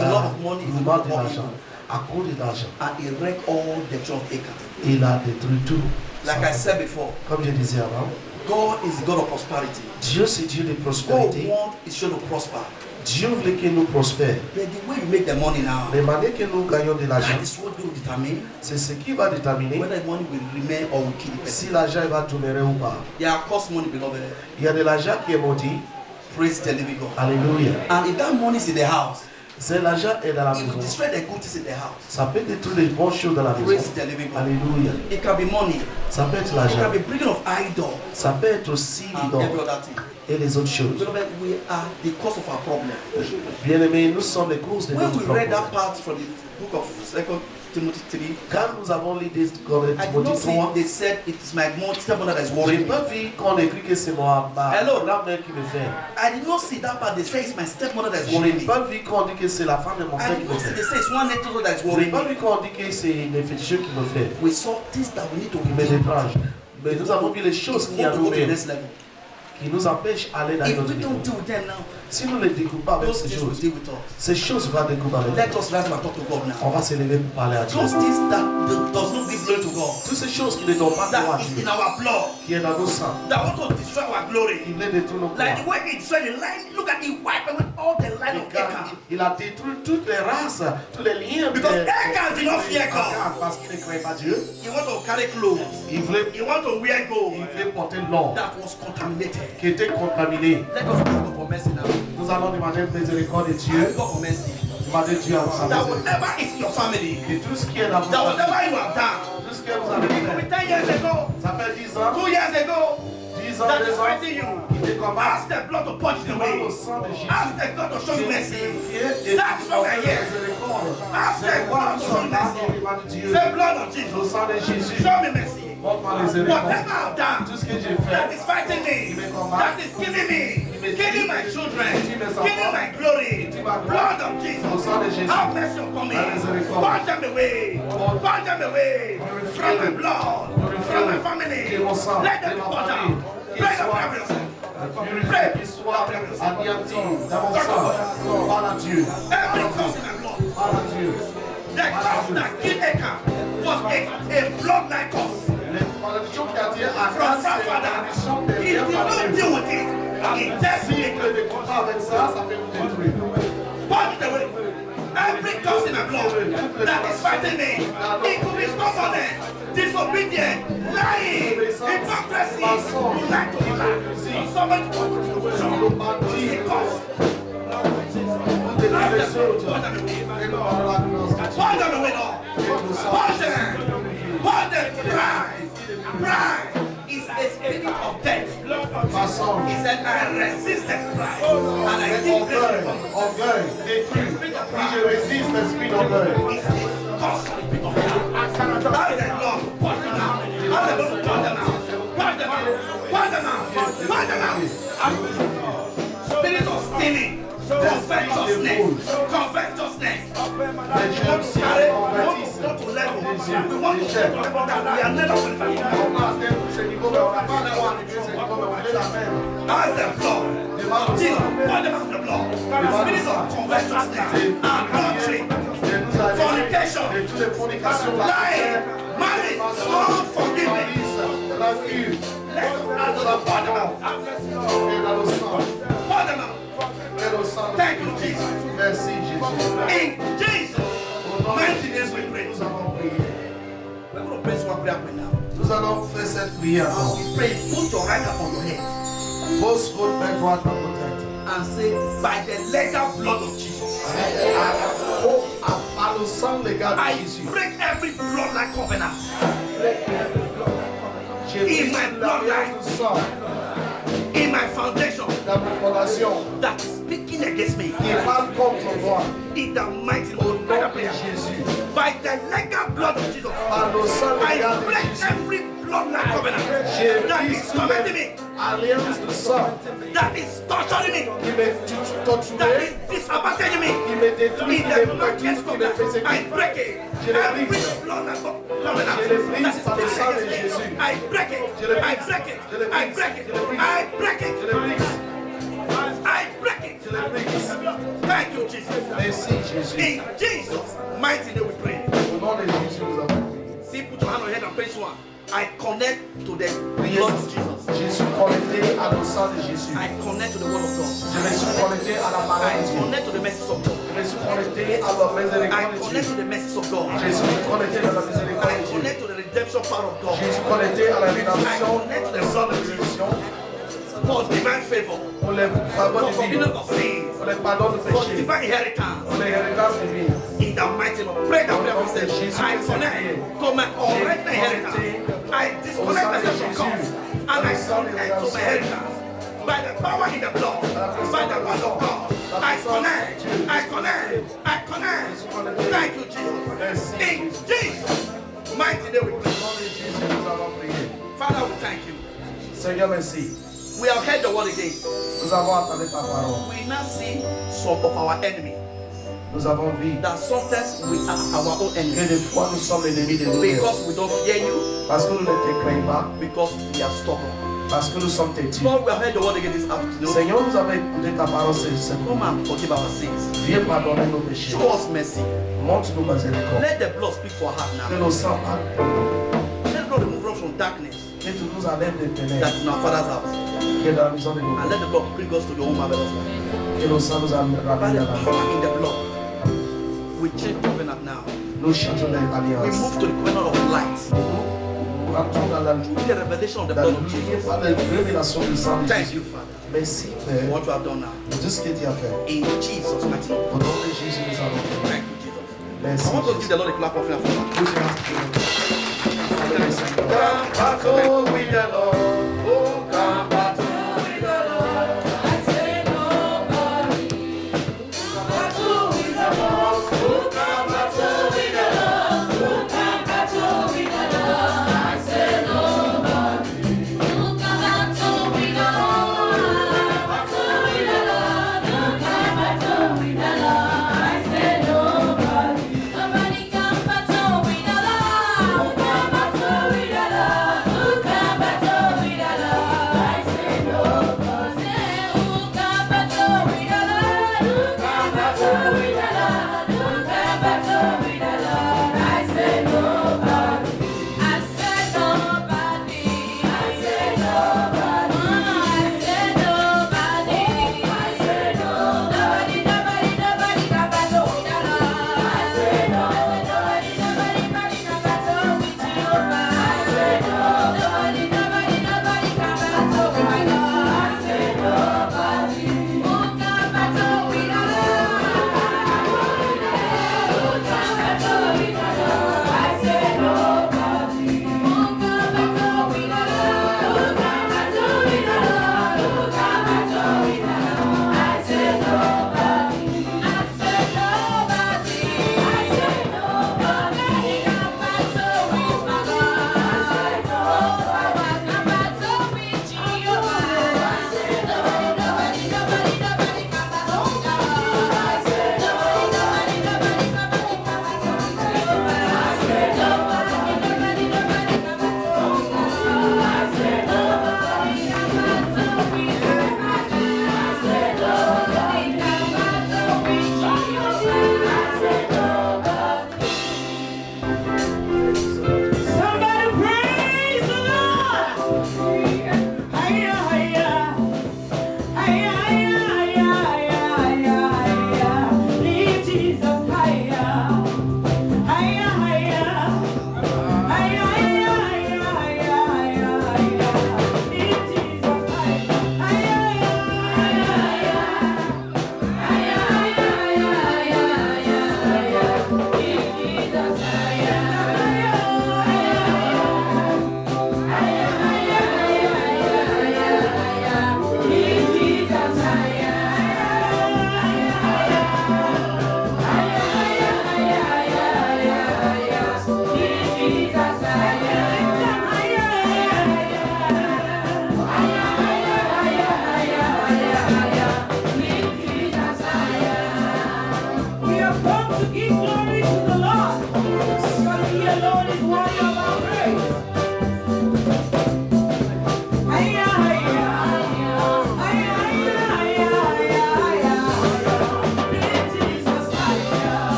A lot of money is gourmand de important. l'argent. À cause de l'argent, And he wrecked all the children of Achan. il a détruit tout. Like I said before, Comme je disais avant, God is the God of prosperity. Dieu c'est Dieu de God prospérité. wants his children to prosper. Dieu voulait que nous prospères. But the way you make the money now, Les manières que nous gagnons de l'argent, that is what will determine c'est ce qui va déterminer whether the money will remain or will kill the person. si l'argent va demeurer ou pas. There are cost money, beloved. Il y a de l'argent qui est maudit. Praise the living God. Alléluia. And if that money is in the house, C'est l'argent est dans la it will maison. destroy the good things in the house. Ça peut détruire les bonnes choses dans la maison. Praise the living God. Alléluia. It can be money. Ça peut être It l'argent. can be bringing of idol Ça peut être aussi and l'idole every other thing. et les autres choses. Beloved, we are the cause of our problem. Bien-aimés, nous sommes les causes de When notre we propre. read that part from the book of 2 Timothy 3, Quand nous avons lu des I did not Timothée see 3, they said it is my stepmother that is j'ai worrying me. pas vu qu'on écrit que c'est moi, Hello. la mère qui me fait. I did not see that part. They say it's my stepmother that is Je worrying n'ai me. pas vu qu'on dit que c'est la femme de mon I frère qui did me not see fait. they say it's one little that is Je n'ai worrying pas me. vu qu'on dit que c'est une féticheur qui me fait. We saw things that we need to Qui me deal with. dérange. Mais nous avons vu les choses If qui we want to go to the nous next level. qui nous empêchent d'aller dans If notre we niveau. don't deal with them now, Si nous ne les découvrons pas avec those ces things will choses, deal with us. ces choses vont découvrir avec Let nous. us rise up and talk to God now. On va se lever pour parler à Dieu. Those things that does not give glory to God, Toutes ces choses qui ne donnent pas gloire à that is Dieu, in our blood, qui est dans nos sangs, that want to destroy our glory. qui voulait détruire nos Like the gloires. way he destroyed the line, look at he wiped away all the line of Achan. Il a détruit toutes les races, tous les liens. Because de- Achan did not fear God. Achan, parce qu'il ne croyait pas Dieu. He want to carry clothes. Il voulait, He want to wear gold il voulait porter l'or that was contaminated. qui était contaminé. Let us ask God for mercy now. Nous allons demander le miséricorde de Ask Dieu. God for mercy. Demander Dieu à sa That miséricorde. whatever is in your family, Et tout ce qui est dans that votre whatever famille, you have done, tout ce que vous avez it could be fait, 10 years ago, ça fait 10 ans, 2 years ago, 10 ans, that 2 is ans, fighting you. qui te combattent. Ask the blood to purge it away. Au sang de Jésus. Ask the God to show you mercy. Et That's from the here. Ask the God to show you mercy. The blood of Au Jesus. sang de Jésus. Show me mercy. Montre-moi les éléments. Whatever I've done Tout ce que j'ai that fait, is fighting me, that is killing me, killing my children, killing my glory, blood of Jesus. Have mercy upon me. Burn them away. Burn them away from my blood, from my family. Let them be purged out. Pray the prayer for yourself. purifie, qu'il soit anéanti dans mon sang. Parle à Dieu. Every cause in my blood. Parle à Dieu. The cause that killed Achan was a bloodline cause. Les malédictions qui attirent à From grâce, c'est la father, malédiction des he did liens not familiaux. deal with it. He dealt Si with vous avez des contrats avec ça, ça peut vous détruire. Burn it away. Every cause in my blood that is fighting me, it could be stubbornness, disobedient, lying, hypocrisy. You lie to me lie. Somebody to the cause. Burn them away, Lord. Burn them. Burn them. Pride. Pride is a spirit of death. He said, I resisted pride. And I did this from Orgueil, détruit. Si je résiste l'esprit d'orgueil. it's a cause of the pit of hell. How is that Lord? Burn them out. How is the Lord? Burn them out. Burn them out. Burn them out. Burn them out. Spirit of stealing. Covetousness. Covetousness. Les jeunes s'y convertissent. We want to get to level that we are never going to be. On a atteint ce niveau, mais on n'a pas encore arrivé à ce niveau, mais on est la même. As the blood. Jesus, burn them out the blood. The spirit of covetousness. Adultery. Fornication. Et toutes les fornications, la Lying. Malice. Unforgiveness. la vue, Let us burn them out. et dans le sang. Burn them out. Et le sang. Thank you, Jesus. Merci Jésus. In Jesus' Au nom de mighty name Jésus, we pray. nous avons prié. We're going to pray one prayer right now. Nous allons faire cette prière. As we pray, put your right hand on your head Pose votre main droite dans votre tête. and say, by the legal blood of Jesus, Par le sang légal de I Jésus. break every bloodline covenant J'ai my bloodline. du sang in my foundation dans ma fondation that is speaking against me. qui parle contre moi. In the mighty Au name nom of de Jésus. by the legal blood of Jesus, Par le sang I légal de break Jésus. every bloodline covenant J'ai that pris is sous tormenting me, alliance de sang that is torturing me, qui me that torturait, is disadvantaging me. qui me détruit, In qui me the perturbe, darkest qui me covenant, persécute. I break it. Je le Every brise. bloodline covenant Je le brise that is par le speaking sang de against me, Jésus. I break it. Je le I brise. break it. Je le I brise. break it. Je le brise. I break it. Je le brise. I break it. Je le brise. Thank you, Jesus. Merci Jésus. In Jesus' mighty name we pray. Au nom de Jésus, nous avons prié. See, put your hand on your head and pray this one. I connect to the Priez. blood of Jesus. Je suis connecté à le sang de Jésus. I connect to the word of God. Je me suis connecté à la parole I de Dieu. connect to the message of God. Je me suis connecté à la I miséricorde de connect Dieu. to the message of God. Je suis connecté à la I miséricorde de Dieu. connect to the redemption power of God. Je suis connecté à la I rédemption connect to de the sang blood de of Jesus rédemption for divine favor, pour les faveurs for divines, forgiveness of sins, pour les pardons de for péché, divine inheritance. pour les héritages divines. In the mighty name, pray that prayer for yourself. I connect to my original inheritance. I disconnect myself from God and I connect to my inheritance. By the power in the blood, by the word of God, I connect, I connect, I connect. Thank you, Jesus. In Jesus' mighty name we Au pray. nom de Jésus, nous avons prié. Father, we thank you. Seigneur, merci. We have heard the word again. Nous avons entendu ta parole. We now see some of our enemy. Nous avons vu That sometimes we are our own que enemy. des fois nous sommes l'ennemi de nous-mêmes. Because we don't fear you, Parce que nous ne te craignons pas. because we are stubborn. Parce que nous sommes têtus. Lord, we have heard the word again this afternoon. Seigneur, nous avons écouté ta parole ce Come matin. and forgive our sins. Viens pardonner nos péchés. Show us mercy. Montre-nous miséricorde. Let the blood speak for our heart Que now. nos sangs parlent. Let the blood remove us from darkness Que tu nous enlèves des that ténèbres is in our Father's house. qui est dans la maison de nos And let the blood bring us to your home marvelous life. Que nos sangs nous By ramènent the à la vie. power in the blood, we change covenant now. Nous changeons We l'alliance. move to the covenant of light. Nous rentrons dans la Through the revelation of the dans blood of la Jesus. par la révélation du sang de Thank Jésus. you, Father, Merci, for Père, what you have done now. pour tout ce que tu as fait. In Jesus' mighty name. Au nom de Jésus, nous avons prié. Thank you, Jesus. Merci. I want us to give the Lord a clap of hands. Put your hands together. Come battle with the Lord. Oh, come battle with the Lord. I say nobody. Battle with the Lord. Who can battle with the Lord? Who can battle with the Lord? I say nobody. Who can battle with the Lord? Battle with the Lord. Who can battle with the Lord? I say nobody. Nobody can battle with the Lord. Who can battle with the Lord? Who can battle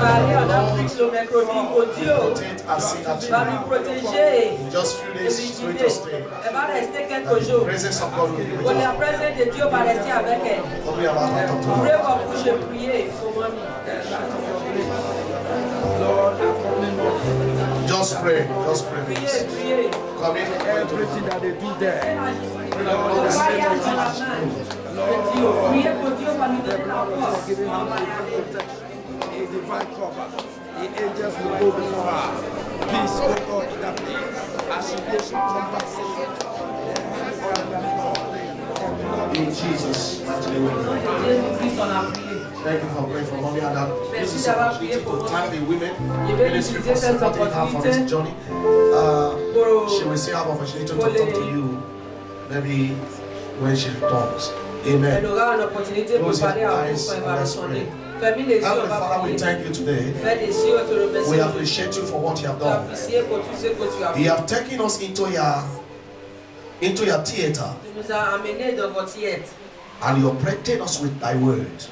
va aller en Afrique le mercredi, oh Dieu, protect and see that va nous protéger. in just few Et days lui she's going guider. to stay. Elle va rester And quelques the jours. presence of God will be with Pour la her. présence de Dieu va rester avec elle. Open your mouth and talk to Ouvrez her. vos bouches et priez pour moi. Just pray. Just pray. Priez, priez. Commit everything that they do there. Le voyage dans la main de Dieu. Priez pour Dieu va nous donner la force. On va y aller. A divine cover. The angels will go before her. Peace, oh God, in that place. As she goes to conversation. In Jesus' mighty name. Jésus-Christ, on a prié. Thank you for praying for mommy and dad. This is an opportunity to thank the women ministry for supporting her for this journey. She will still have opportunity to talk to you maybe when she returns. Elle Amen. aura une opportunité pour Close your parler à vous eyes quand elle and va let's retourner. pray. Fermez les yeux, on Heavenly va Father, we prier. thank you today. Fais des yeux, on te remercie. We appreciate you for what you have On done. t'apprécie pour tout ce que tu as You fait. have taken us into your theater Tu nous as amenés dans votre theatre. and you operated us with thy word. Tu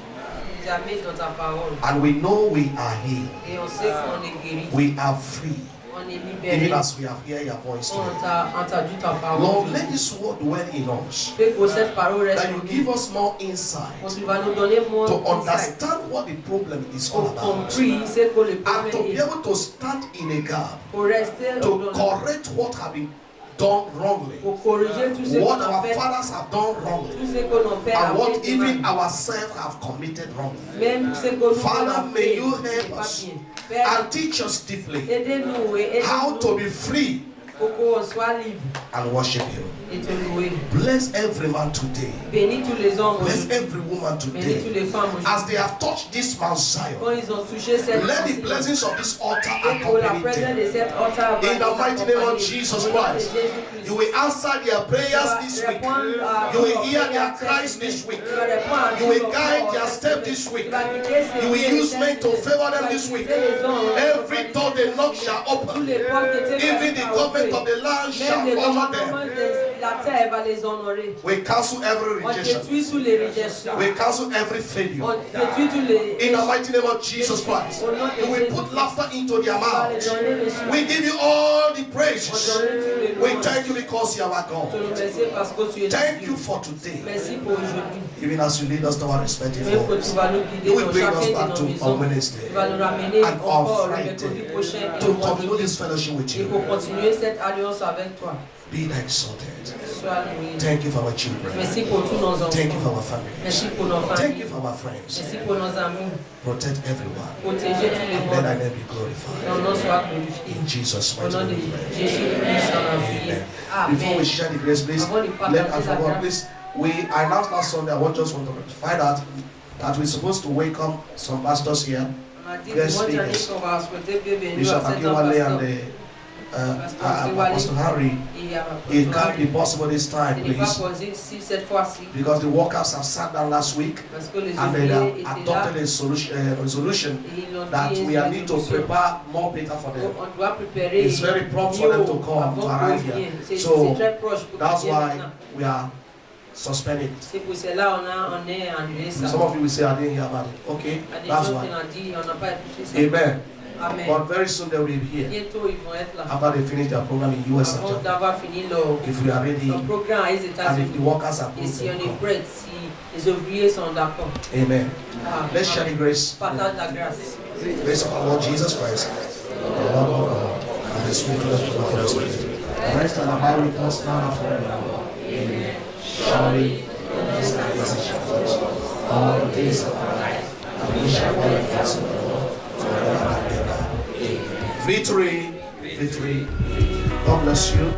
nous as mis dans ta parole. And we know we are healed. Et on sait qu'on est guéri. We are free. On est Even libéré. as we have heard your voice On today. t'a entendu ta parole. Lord, let this word dwell in us. Fais que cette parole reste That en you nous. give us more insight Tu vas nous donner moins to d'insight understand what the problem is all pour about. comprendre ce que le And problème to be est. able to stand in a gap. Pour rester To dans le- correct what have been done wrongly. pour corriger tout ce What qu'on a our fait, fathers have done wrongly. tout ce que nos pères And ont what fait de even mal. ourselves have committed wrongly. Même ce que nous Father, avons may fait, you c'est help pas us bien. Père, and teach us deeply aidez-nous et how aidez-nous to be free pour qu'on soit libre and worship you. et te louer. Bless every man today. Bénis tous les hommes Bless aujourd'hui. every woman Bénis toutes today. les femmes As aujourd'hui. they have touched this Mount Zion, Quand ils ont touché cette let the maison, blessings of this altar et pour la accompany présence them. de cet altar va In the les mighty name of accompagner. Jesus Au nom de Christ, Jésus-Christ. you will answer their prayers this week. You will hear their cries this week. You will guide their step this week. You will use men to favor them this week. Every door they knock shall open. Even the government of the land shall Même le honor gouvernement them. de la terre va les honorer. We cancel every On rejection. détruit tous les réjections. We cancel every On failure. détruit tous les... In the mighty name of Jesus Christ, you will put laughter into their On va les mouths. donner le soutien. We give you all the On praises. donne tous les We louanges. thank you because you are our Je te God. remercie parce que tu es Thank Dieu. you for today. Merci pour aujourd'hui. Even as you lead us to our respective Même que homes. tu vas nous guider You will dans bring us chacun back de nos to maisons. on Wednesday Tu vas nous ramener and on encore le mercredi Friday prochain et to le continue vendredi. this fellowship with Et you. pour continuer cette alliance avec toi. Be thou exalted. Sois loué. Thank you for our children. Merci pour tous nos Thank you for enfants. our families. Merci pour nos Thank familles. you for our friends. Merci pour nos amis. Protect everyone. Protéger tous les And let thy mondes. name be glorified. Ton nom soit glorifié. In Jesus' Au mighty nom de name. we pray. Jésus-Christ, on a prié. Amen. Before we Amen. share the grace, please, Avant de I partager la forgot, grâce. please, I announced last Sunday, I just want to find out that we're supposed to welcome some pastors here. On a dit Guest dimanche dernier speakers. qu'on va souhaiter bienvenue Bishop à cet Akinwale and pasteur. Apostle Harry. Et à It can't be possible this time, Il n'est pas please, possible cette fois-ci because the workers have sat down last week parce que les and they ouvriers have étaient là adopted a resolution et ils l'ont that dit we are need to résolution. prepare more data for them. On doit préparer It's very prompt for them to come, avant to arrive qu'ils here. viennent. C'est So, très proche pour That's qu'ils viennent why maintenant. we are suspended. C'est pour cela on est annulé ça. Some of you will say, I didn't hear about it. Okay, Il y a des that's gens qui why. l'ont dit, on n'a pas écouté ça. Amen. Amen. But very soon they will be here Bientôt ils vont être là. after they finish their program in US and Avant Japan. d'avoir fini leur If we are ready programme aux and if the États-Unis. workers are Et si on good, est prêt, si les ouvriers sont d'accord. amen. Ah, Let's share the grace. Partage la grâce. The grace of our Lord Jesus Christ, the love of God, and the sweet fellowship of the Holy Spirit. Rest and abide with us now and forever. Amen. Surely, goodness and mercy shall follow us all the days of our life, and we shall dwell in the house of the Lord forever and ever. Amen. Victory, victory. God bless you.